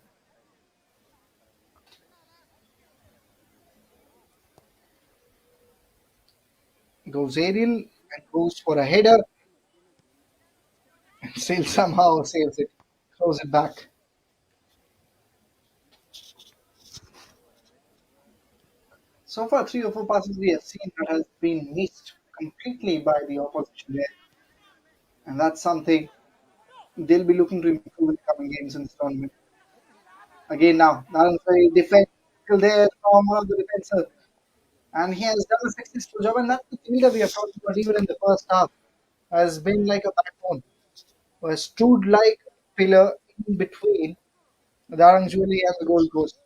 Goes aerial and goes for a header and still somehow saves it. Throws it back. So far, 3 or 4 passes we have seen that has been missed completely by the opposition there. And that's something they'll be looking to improve in the coming games in this tournament. Again now, Dhwnsri defense still there from one of the defenders. And he has done a successful job, and that's the thing that we have talked about even in the first half. Has been like a backbone, who has stood like a pillar in between Dhwnsri and the goal post.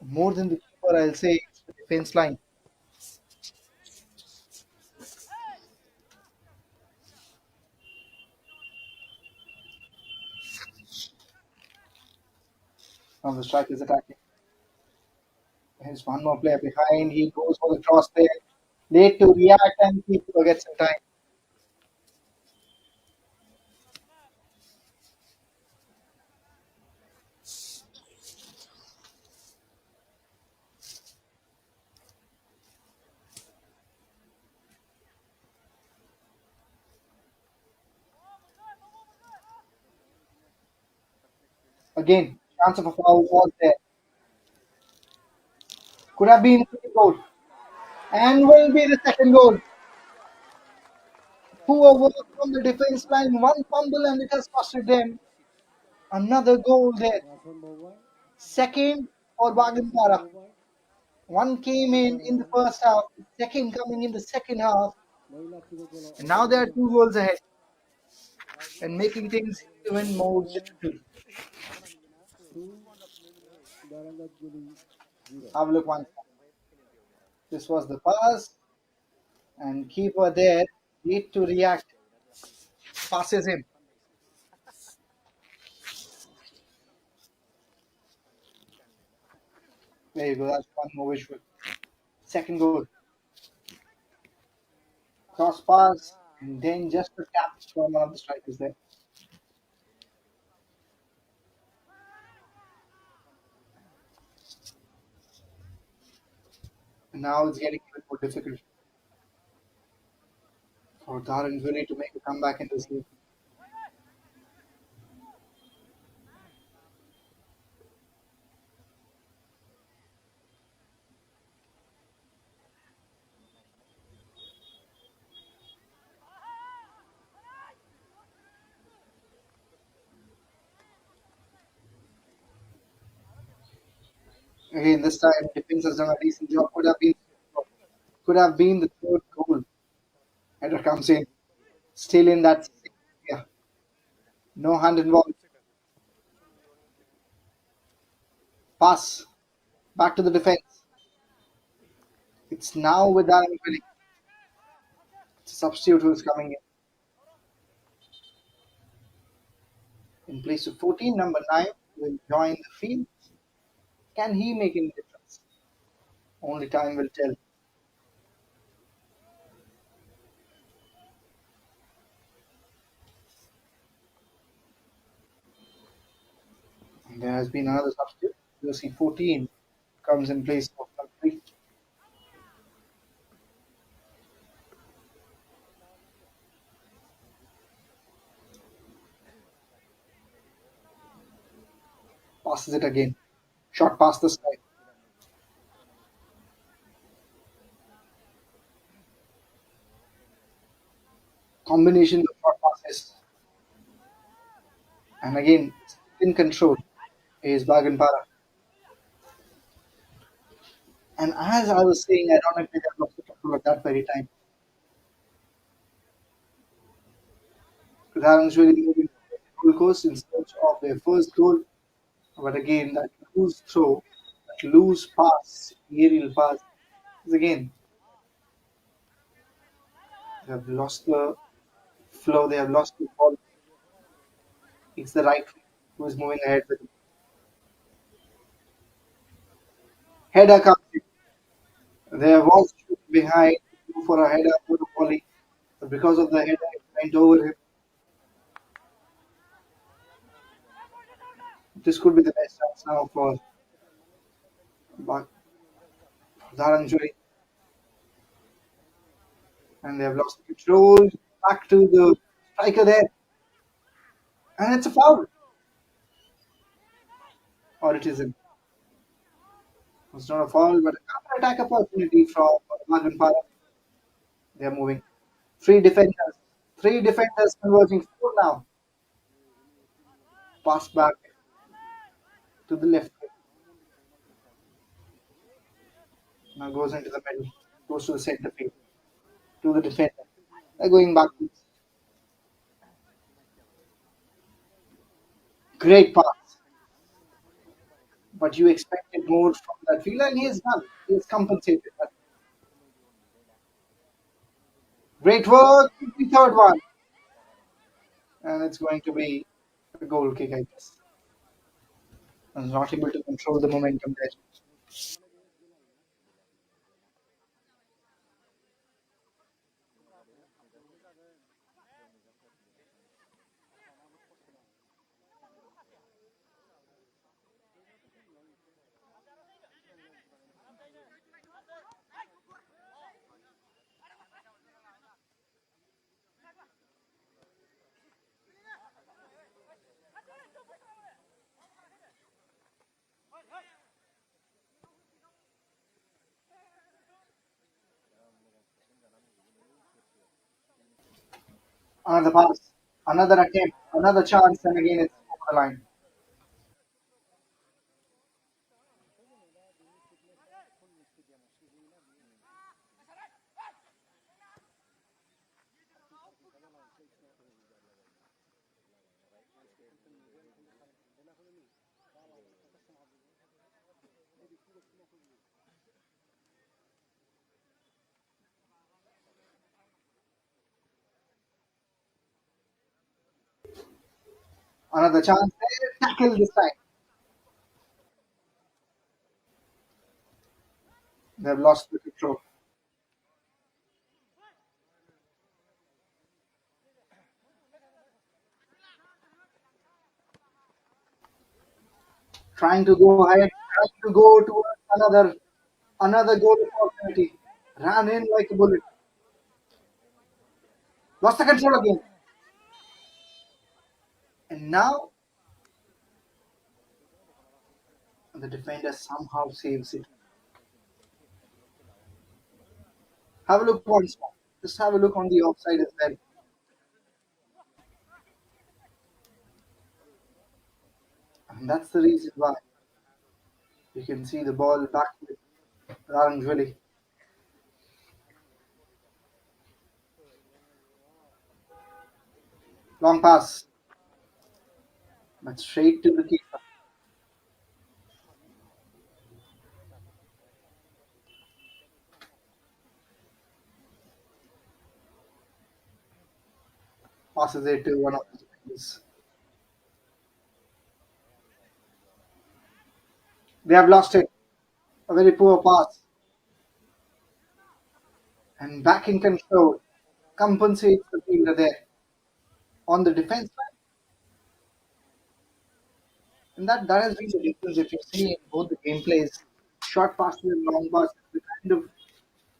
More than the keeper, I'll say it's the defense line. Now the striker is attacking. There's one more player behind. He goes for the cross there. Late to react and keeper gets in time. Again, chance of a foul was there. Could have been a goal. And will be the second goal. Poor work from the defense line. One fumble and it has costed them another goal there. Second for Bagandara. One came in the first half, second coming in the second half, and now they are 2 goals ahead and making things even more difficult. Have a look once. This was the pass, and keeper there need to react. Passes him. There you go. That's one more visual. Second goal. Cross pass, and then just a tap from one of the strikers there. And now it's getting even more difficult for Dhwnsri to make a comeback in this game. Again, this time defense has done a decent job. Could have been the third goal. Header comes in, still in that area. No hand involved. Pass back to the defense. It's now with Aaron Willie. It's a substitute who is coming in place of 14. Number 9 will join the field. Can he make any difference? Only time will tell. There has been another substitute. Jersey 14 comes in place of Dhwnsri. Passes it again. Shot past the side. Combination of short passes. And again, in control is Baganpara. And as I was saying, ironically, they lost the control at that very time. Dhwnsri moving to the Gold Coast in search of their first goal. But again, that loose throw, that loose pass, aerial pass, is again, they have lost the flow, they have lost the ball. It's the right wing who is moving ahead with it. Header comes in. There was shoot behind for a header for the volley, but because of the header, it went over him. This could be the best chance now for Dhwnsri, and they have lost the control. Back to the striker there, and it's a foul, or it isn't. It's not a foul, but a counter-attack opportunity from Baganpara. They are moving. Three defenders converging. Four now. Pass back to the left. Now goes into the middle. Goes to the center field. To the defender. They're going backwards. Great pass. But you expected more from that field, and he has done. He has compensated. That. Great work. The third one. And it's going to be a goal kick, I guess. I was not able to control the momentum there. Another pass, another attempt, another chance, and again it's over the line. Another chance there, tackle this time. They've lost the control. Trying to go ahead, trying to go towards another goal opportunity. Ran in like a bullet. Lost the control again. And now the defender somehow saves it. Have a look once more. Just have a look on the offside as well. And that's the reason why you can see the ball back with Dhwnsri. Long pass, but straight to the keeper. Passes it to one of the defenders. They have lost it. A very poor pass. And back in control. Compensates the fielder there. On the defense line. And that has been the difference if you see in both the gameplays, short passes and long passes, the kind of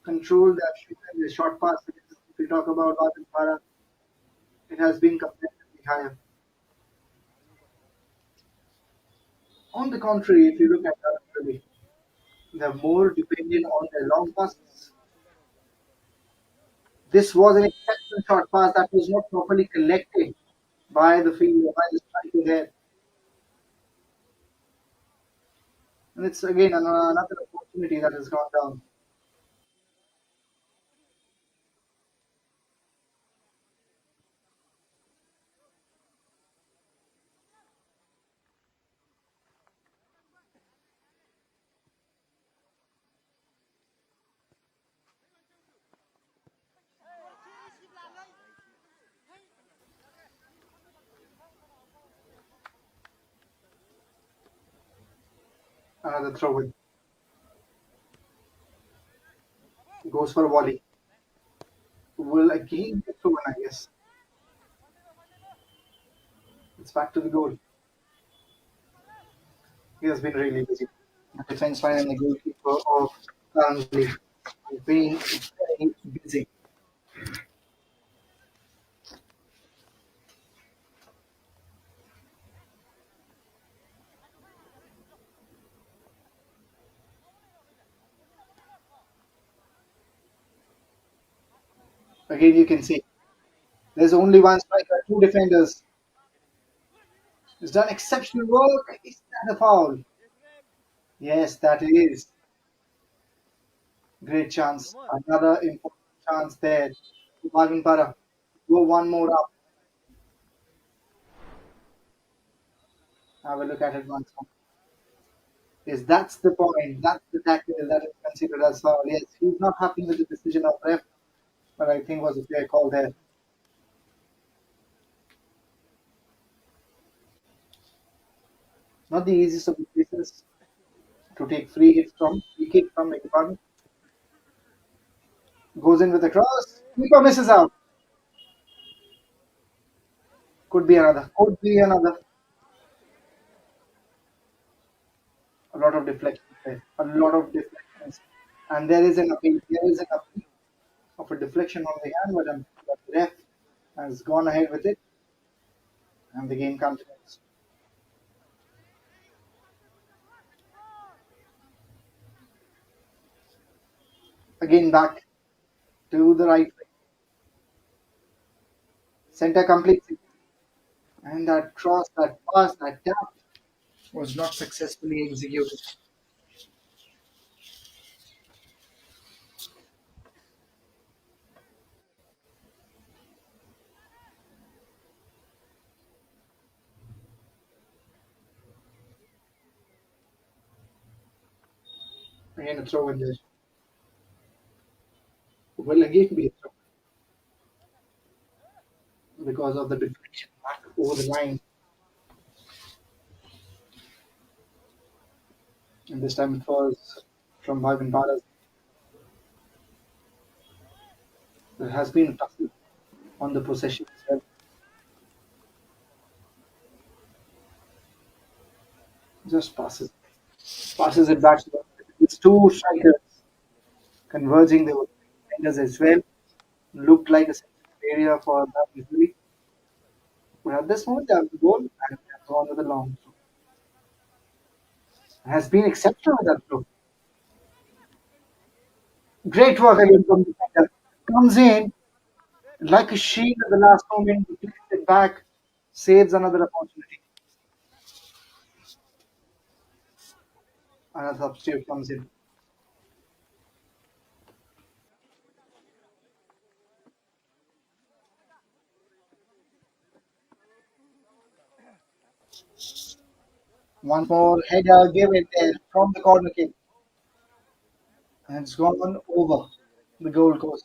control that shown in the short passes, if we talk about Arjun Para, it has been comparatively higher. On the contrary, if you look at Dhwnsri, they're more dependent on their long passes. This was an exceptional short pass that was not properly collected by the fielder, by the striker there. And it's again another opportunity that has gone down. Another throw in. Goes for a volley. Will again get thrown, I guess. It's back to the goal. He has been really busy. The defense line and the goalkeeper of Dhwnsri have been very busy. Again, you can see there's only one striker, two defenders. He's done exceptional work. Is that a foul? Yes, that is. Great chance. Another important chance there. Marvin Para. Go one more up. Have a look at it once more. Yes, that's the point. That's the tackle that is considered as foul. Yes, he's not happy with the decision of ref, but I think was a fair call there. Not the easiest of the places to take free kick from the department. Goes in with a cross. Keeper misses out. Could be another. Could be another. A lot of deflections there. A lot of deflections. And there is an appeal. There is an appeal of a deflection on the hand, but the ref has gone ahead with it, and the game continues. Again back to the right wing. Center completes it. And that cross, that pass, that tap was not successfully executed. Again, a throw in there. Will again be a throw because of the deflection back over the line. And this time it was from Bhavin Bharat. There has been a tussle on the possession as well. Just passes it back to the it's two strikers converging the defenders as well. Looked like a sensitive area for that injury. But at this moment, they have the goal and they have gone with a long throw. Has been exceptional with that throw. Great work again from the defender. Comes in like a shield at the last moment, deflects it back, saves another opportunity. Another substitute comes in. One more header given there from the corner kick. And it's gone over the goal post.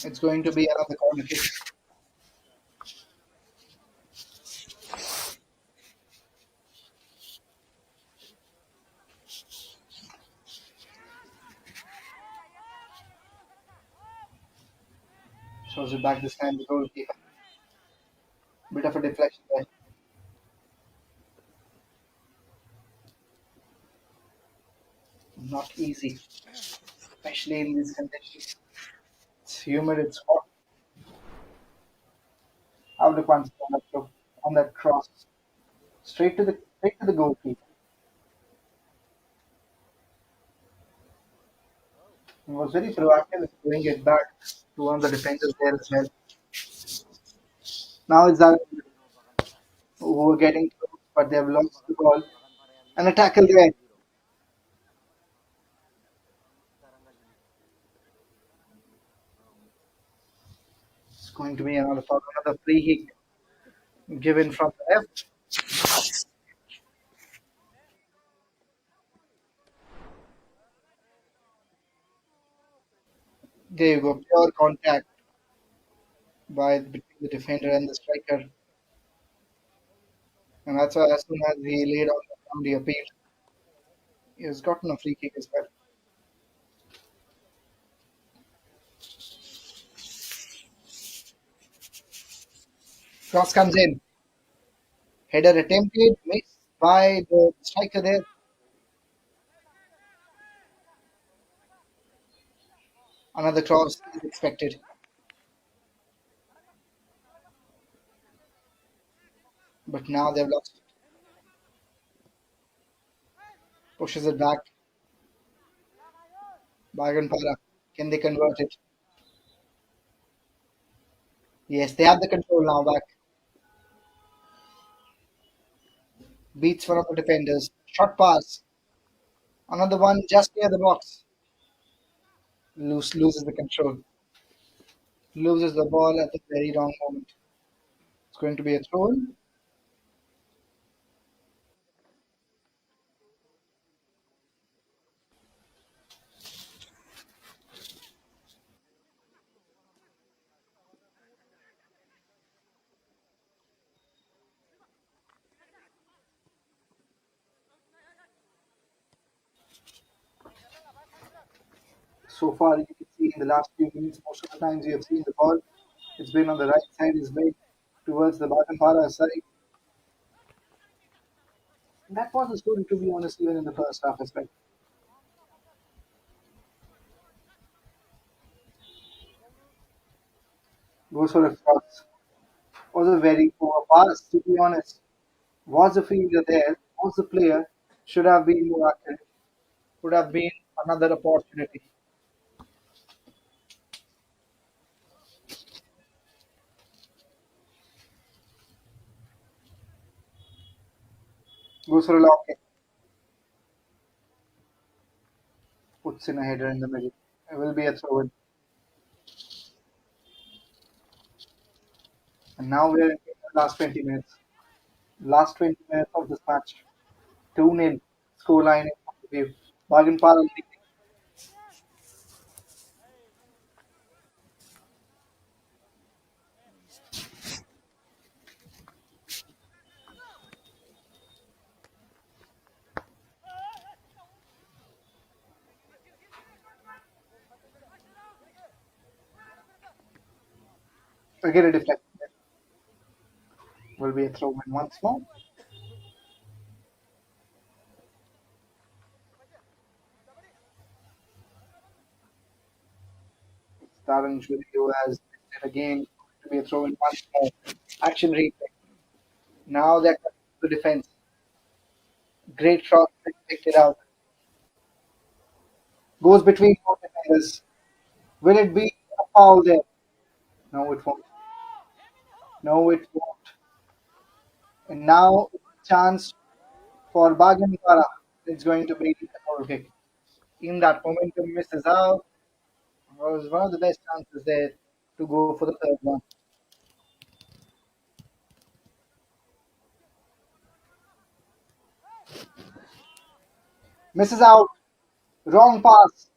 It's going to be another corner kick. Throws it back this time. The goalkeeper. Bit of a deflection there. Not easy, especially in these conditions. It's humid. It's hot. How the one on that cross straight to the goalkeeper. He was very proactive in throwing it back to one of the defenders there as well. Now it's that who were getting close, but they've lost the ball. And a tackle there. It's going to be another foul, another free kick given from the left. There you go, pure contact between the defender and the striker. And that's why as soon as he laid on the ground, he appealed. He has gotten a free kick as well. Cross comes in. Header attempted, missed by the striker there. Another cross is expected. But now they've lost it. Pushes it back. Bagampara. Can they convert it? Yes, they have the control now back. Beats one of the defenders. Short pass. Another one just near the box. Loses the control. Loses the ball at the very wrong moment. It's going to be a throw in. So far, you can see in the last few minutes, most of the times you have seen the ball. It's been on the right side, it's been towards the Bagampara side. And that was the story, to be honest, even in the first half as well. Goes for a cross. Was a very poor pass, to be honest. Was the fielder there? Was the player? Should have been more accurate. Would have been another opportunity. Goes for a long kick. Puts in a header in the middle. It will be a throw in. And now we're in the last 20 minutes. Last 20 minutes of this match. 2-0 scoreline in front of you. Bagampara leading. Again a deflection. Will be a throw in once more. Dhwnsri who has it again to be a throw in once more. Action replay. Now they're coming to the defense. Great shot, picked it out. Goes between four defenders. Will it be a foul there? No, it won't. No, it won't. And now chance for Bagampara. It's going to be a goal kick. In that momentum misses out. Was one of the best chances there to go for the third one. Misses out. Wrong pass.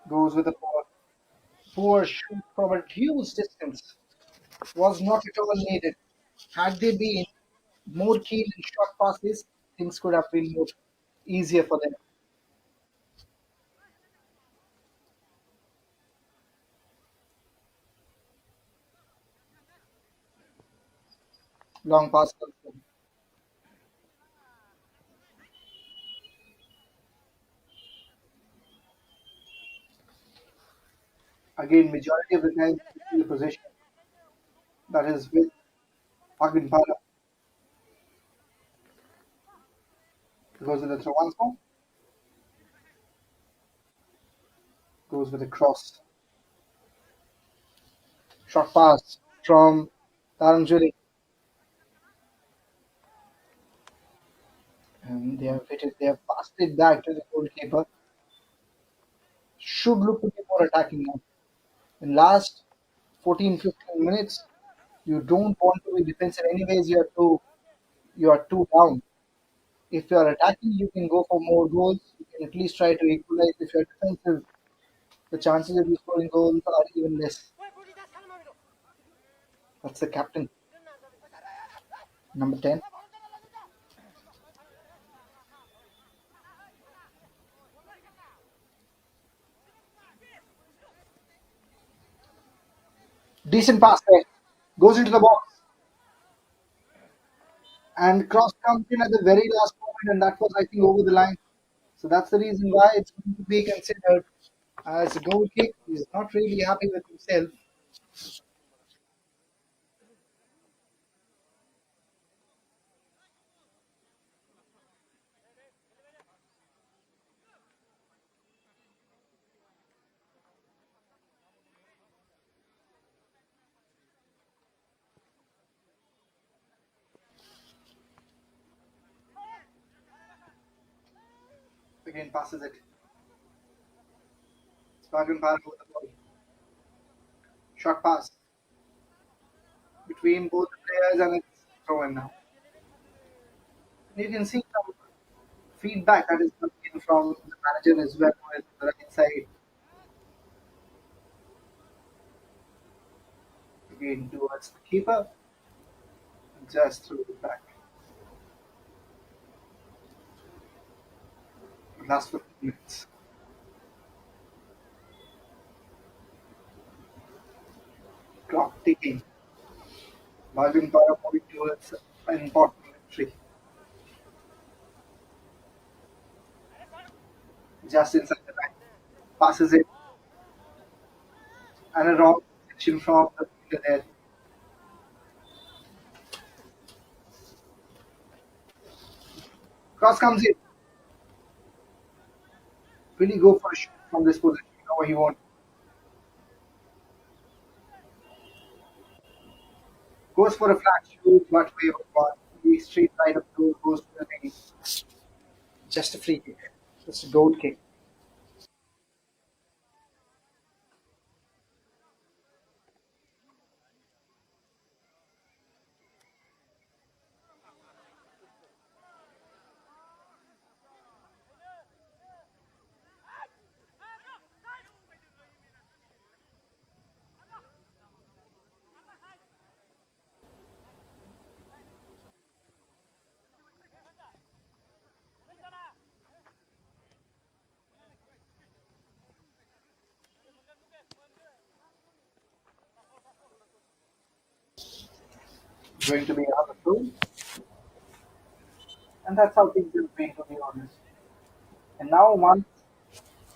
Goes with a poor shoot from a huge distance. Was not at all needed. Had they been more keen in short passes, things could have been more easier for them. Long pass comes in. Again, majority of the time, you see the position that is with Pagin Para. Goes with the throw once more. Goes with a cross. Short pass from Dhwnsri. And they have passed it back to the goalkeeper. Should look to be more attacking now. In last 14-15 minutes, you don't want to be defensive anyways. You are too down. If you are attacking, you can go for more goals. You can at least try to equalize. If you are defensive, the chances of you scoring goals are even less. That's the captain, number 10. Decent pass there. Goes into the box. And cross comes in at the very last moment, and that was, I think, over the line. So that's the reason why it's going to be considered as a goal kick. He's not really happy with himself. Again, passes it. Spargan Park with the ball. Short pass between both the players, and it's thrown now. You can see some feedback that is coming in from the manager as well on the right side. Again, towards the keeper. Just threw it back. Last 15 minutes. Clock ticking. Marvin Para moving towards an important victory. Just inside the line. Passes it. And a wrong section from the fielder there. Cross comes in. Really go for a shot from this position. However he wants. Goes for a flat shoot, but wave one. The straight side of the goal goes to the net. Just a free kick. Just a goal kick. Going to be another throw. And that's how things will be, to be honest. And now, once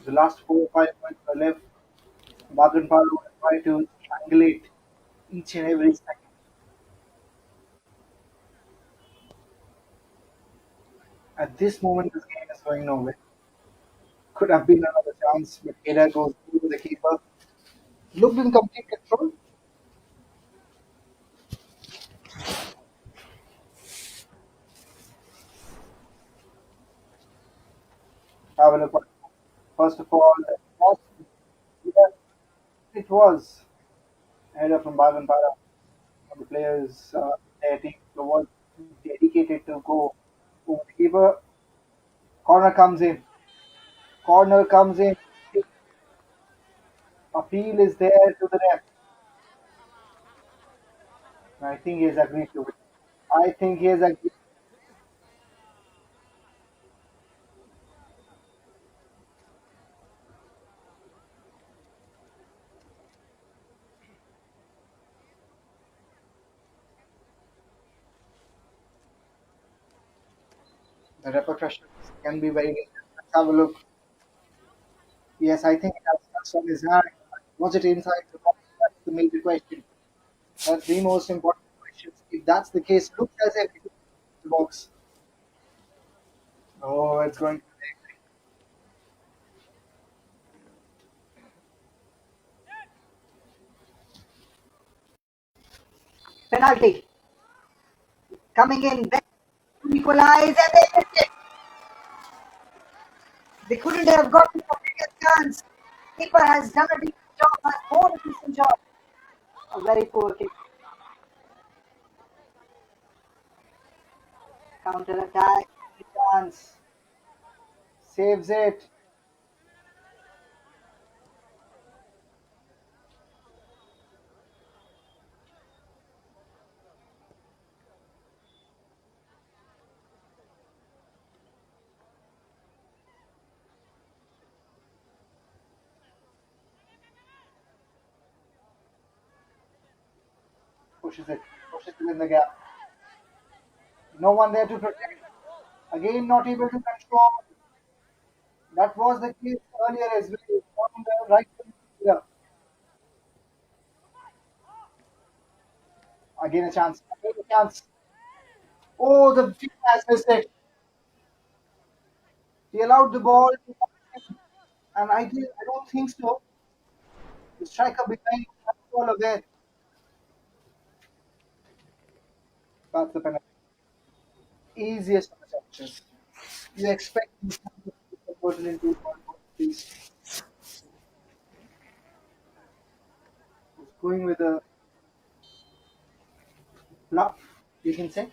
the last 4 or 5 minutes are left, Bagan Palu will try to triangulate each and every second. At this moment, this game is going nowhere. Could have been another chance, but Keda goes through the keeper. Looked in complete control. Have a look. First of all, yeah, it was a header from Bagan Para. The players, their team was dedicated to go over the keeper. Corner comes in. Corner comes in. Appeal is there to the ref. I think he has agreed to it. I think he has agreed. The repercussions can be very dangerous. Let's have a look. Yes, I think it has touched on his hand. Was it inside the box? That's the major question. That's the most important question. If that's the case, looks as if it is the box. Oh, it's going to be Penalty. Coming in back to equalize, and they missed it. They couldn't have gotten a bigger chance. Keeper has done a decent job, has more a decent job. A very poor kick. Counter attack. chance. Saves it. Pushes it. Pushes it in the gap. No one there to protect. Again, not able to control. That was the case earlier as well. On the right wing. Again a chance. Again a chance. Oh, the field has missed it. He allowed the ball to come in, and I don't think so. The striker behind was all aware. That's the penalty. Easiest of the touches. You expect these kind of to be converted into these. Going with a bluff, you can say.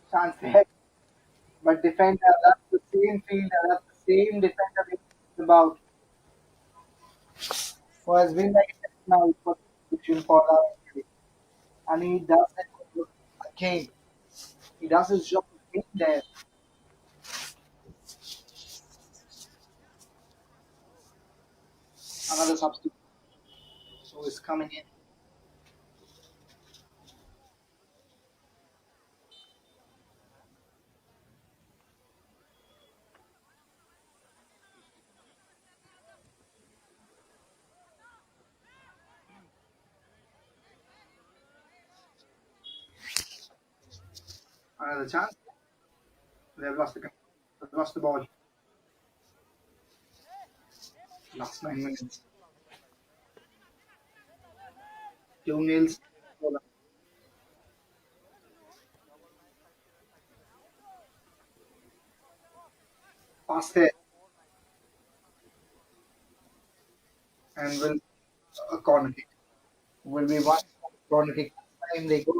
Chance there. But defender, that's the same fielder, that's the same defender we talked about. Who has been like now for position for our and he does it again. He does his job again there. Another substitute who is coming in. Another chance. They've lost the ball. Last 9 minutes. 2-0. Pass there and will a corner kick. Will be one corner kick. Time they go.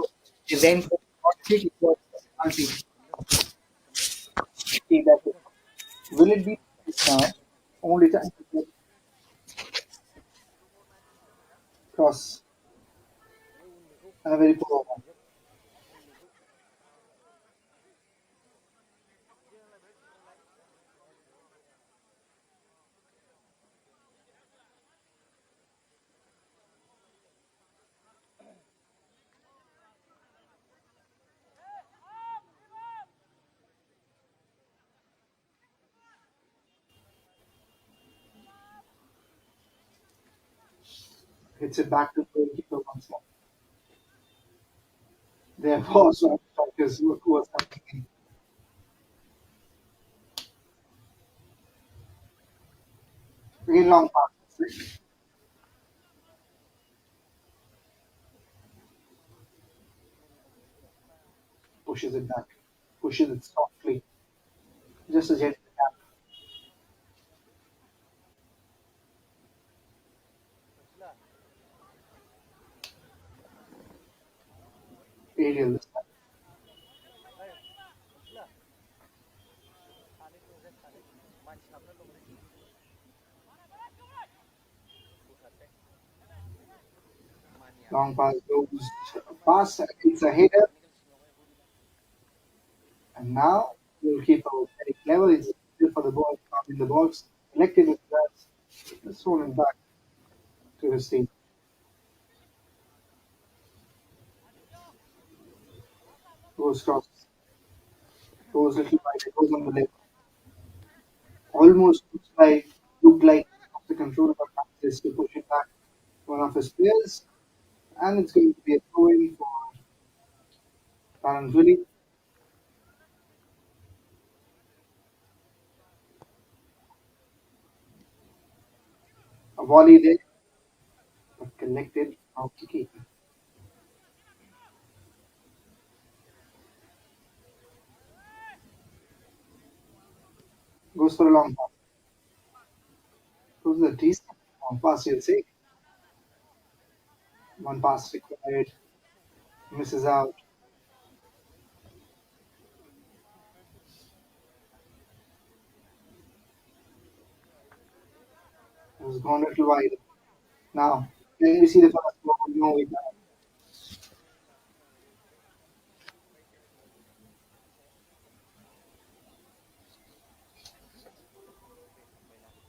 They went for corner kick. It was a penalty. See that. Will it be this now? Only time to get cross. And a very poor one. Hits it back to the goalkeeper once more. There was one strikers who was coming in. Very long pass. Pushes it back. Pushes it softly. Just a gentle tap. Aerial this time. Long pass goes past. It's a header. And now goalkeeper was very clever. He's good for the ball, caught in the box, collected it, just thrown it back to his team. Goes cross, goes little wide, goes on the left. Almost looked like off the control, but manages to push it back to one of his players, and it's going to be a throw in for Dhwnsri. A volley there, but collected out the keeper. Goes for a long pass. Goes a decent long pass, you'll say. One pass required, misses out. It was gone a little wide. Now, can we see the first goal? No, we can't.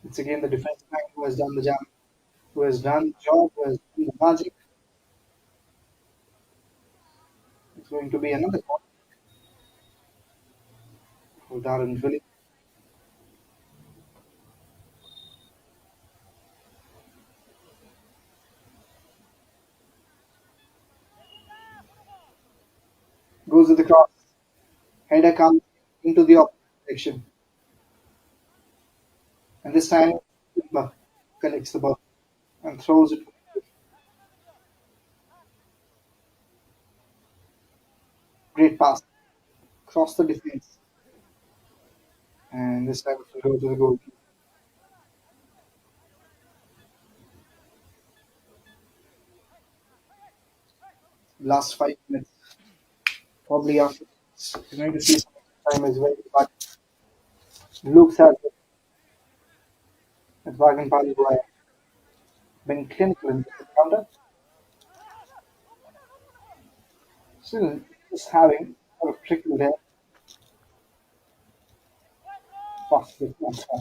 It's again the defense back who has done the job, who has done the job, who has done the magic. It's going to be another goal for Dhwnsri. Goes to the cross. Header comes into the opposite direction. And this time, Timber collects the ball and throws it. Great pass. Cross the defense. And this time it will go to the goal. Last 5 minutes. Probably after this, we're going to see some time as well. But looks at it. That Wagon Pali who have been clinical in this encounter. Still just having a trickle there. Past the transfer.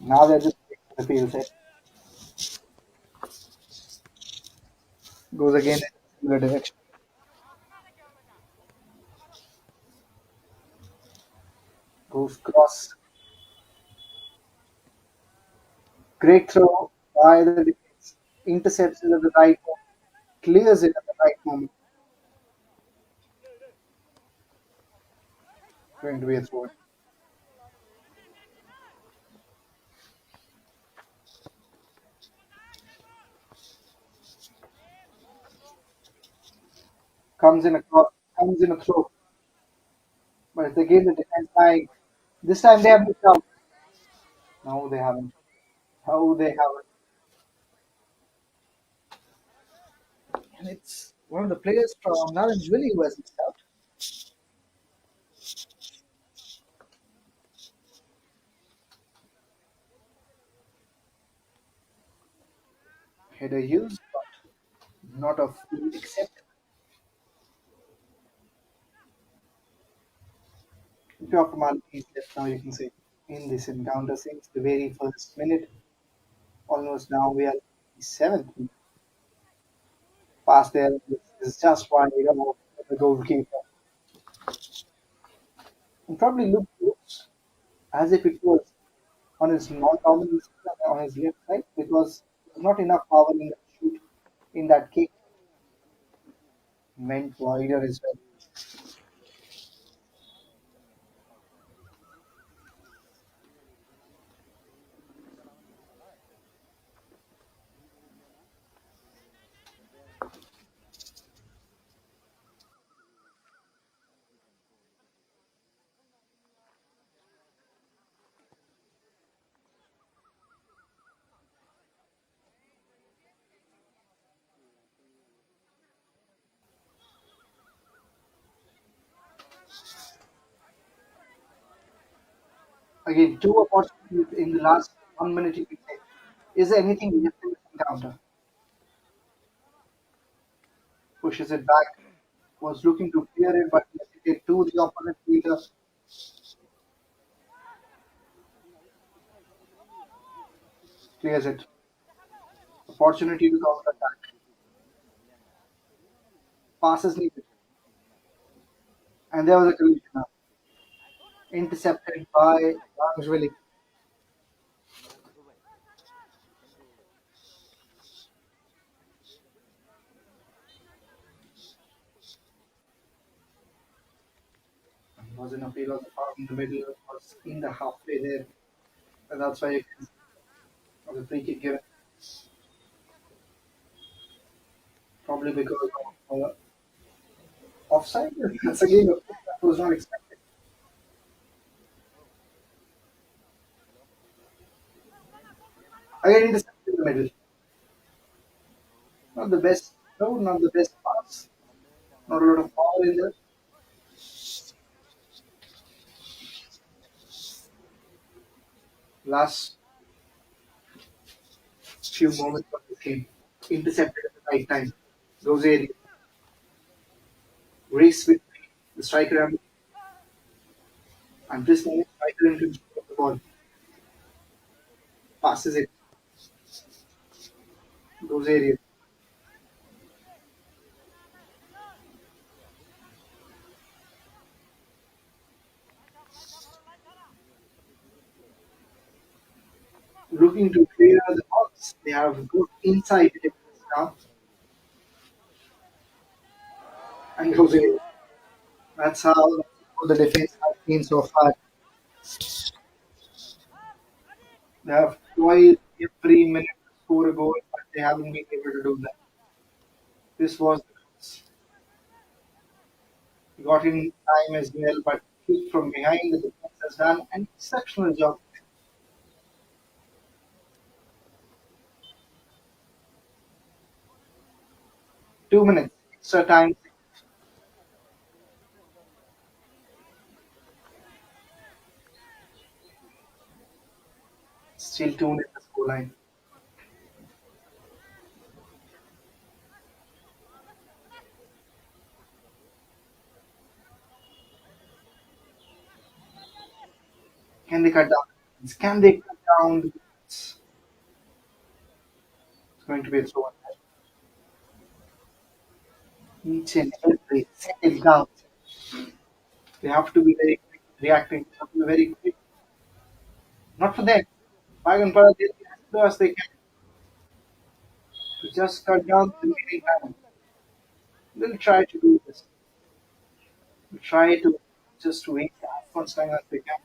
Now they're just taking the field set. Goes again in a similar direction. Goes cross. Great throw by the defense. Intercepts it at the right moment. Clears it at the right moment. Going to be a throw. Comes in a throw. But it's again the defense line. This time they have missed out. No, they haven't. No, they haven't. And it's one of the players from Dhwnsri who has missed out. Header used, but not of full accept. Dr. Malik is left now, you can say, in this encounter since the very first minute. Almost now we are the seventh minute. Pass there is just wide of the goalkeeper. And probably looks as if it was on his non-dominant side, on his left side because there's not enough power in the shoot in that kick. Went wider as well. Again, two opportunities in the last 1 minute, you can say. Is there anything left in this encounter? Pushes it back, was looking to clear it, but hesitated to the opponent fielder. Clears it. Opportunity to counter attack. Passes needed. And there was a collision now. Intercepted by Dhwnsri. Was an appeal of the foul in the middle, was in the halfway there. And that's why you can of the free kick given. Probably because of offside. That's again a thing that was not expected. Again intercepted in the middle. Not the best no, not the best pass. Not a lot of power in there. Last few moments of the game. Intercepted at the right time. Dhwnsri race with the striker and this moment striker in control of the ball. Passes it. Dhwnsri looking to clear the box. They have good inside defense now. And Dhwnsri. That's how the defense has been so far. They have tried every minute to score a goal, but they haven't been able to do that. This was got in time as well, but kick from behind the defense has done an exceptional job. 2 minutes extra time. Still 2 minutes the score line. Can they cut down? Can they cut down? It's going to be a throw. Each and every second counts. They have to be very quick reacting. They have to be very quick. Not for them. Bagampara did as slow as they can to just cut down the remaining time. They'll try to do this. They'll try to just wait as much time as they can.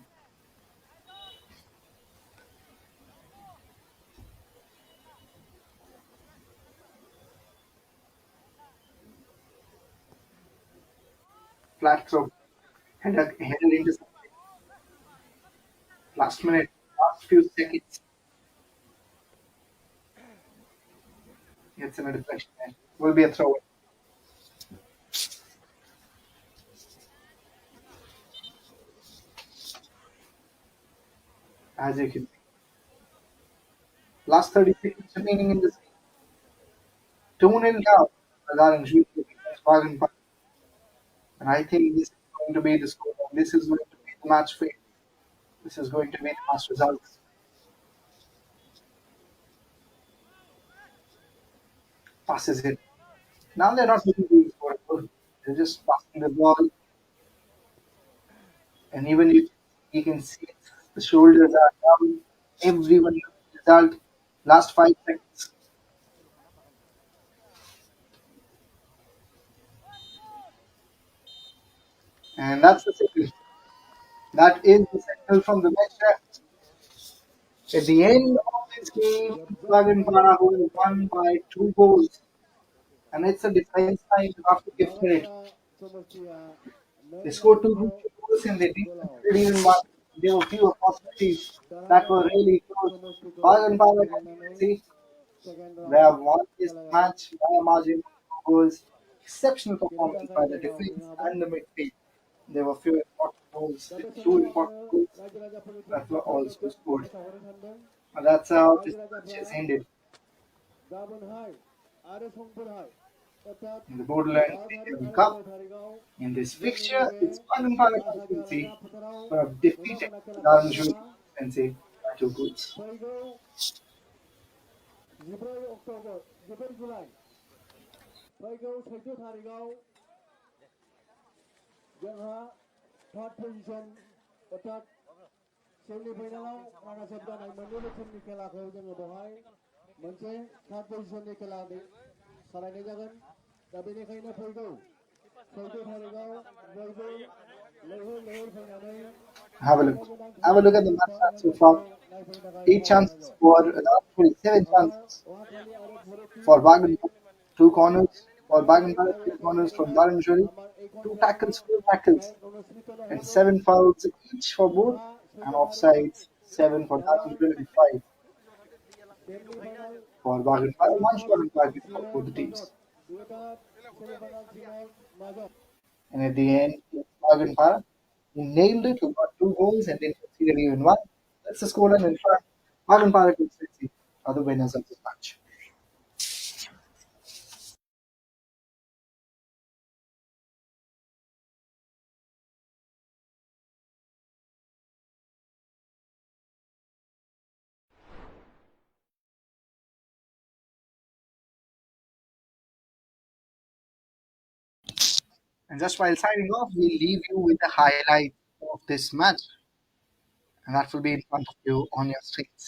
Flat throw. Headed into something. Last minute, last few seconds. It's in a deflection. Will be a throw. As you can see. Last 30 seconds remaining in this game. 2-0 down. Regarding Shooting. And I think this is going to be the score. This is going to be the match fate. This is going to be the match results. Passes it. Now they're not looking to score a goal. They're just passing the ball. And even if you can see it, the shoulders are down. Everyone knows the result. Last 5 seconds. And that's the signal. That is the signal from the match ref. At the end of this game, Para who won by 2 goals. And it's a defense time after gift minute. Nadia Somasia, They Nadia scored two out, goals and they didn't goal out. concede even one. There were few opportunities that were Daranga really close. Somasia, Para, as second you can out, see, second they have round, won this Kajalgaon. match by a margin of 2 goals. Exceptional Kita performance akan by the Kajalgaon defense dengan apa? and the midfield. There were few important goals, the যাতে two ছোট্টভাবে important goals রাজ্য রাজা পরিচিত that were also scored. শহরে থাকবেন And that's how this রাজ্য match রাজা has ended. গাবন high আরে সম্পূর্ণ হাই অর্থাৎ In the Bodoland রাজহারি CEM আরে Cup, বড় ধারিগাঁও in this जोंनि fixture, नैबे it's Baganpara राजहारि Constituency आलादा फोथाराव who have नुनो defeated मोना खेलाखौ Dhwnsri जोंहा Constituency by 2 goals. फैगौ 14 अक्ट'बर 14 जुलाइ फैगौ 16 थारिखआव जोंहा थार्ड पजिशन अर्थात सेमि फाइनालाव रानार्सआप जानाय मोननैबो टीमनि खेलाखौ जोङो बेवहाय मोनसे थार्ड पजिशननि खेला सालायनाय जागोन दा बेनिखायनो फैगौ 14 थारिखआव बयबो लैहोर लैहोर फैनानै Have a look. Have a look at the match stats so far. 8 chances for 7 chances for Baganpara, 2 corners for Baganpara, 3 corners from Dhwnsri, 2 tackles, 4 tackles, and 7 fouls each for both, and offsides 7 for Dhwnsri and 5 for Baganpara. 1 shot on target for both the teams. And at the end, Baganpara nailed it, who got 2 goals and then conceded even 1. That's the scoreline in front. Baganpara Constituency are the winners of this match. And just while signing off, we'll leave you with the highlight of this match. And that will be in front of you on your screens.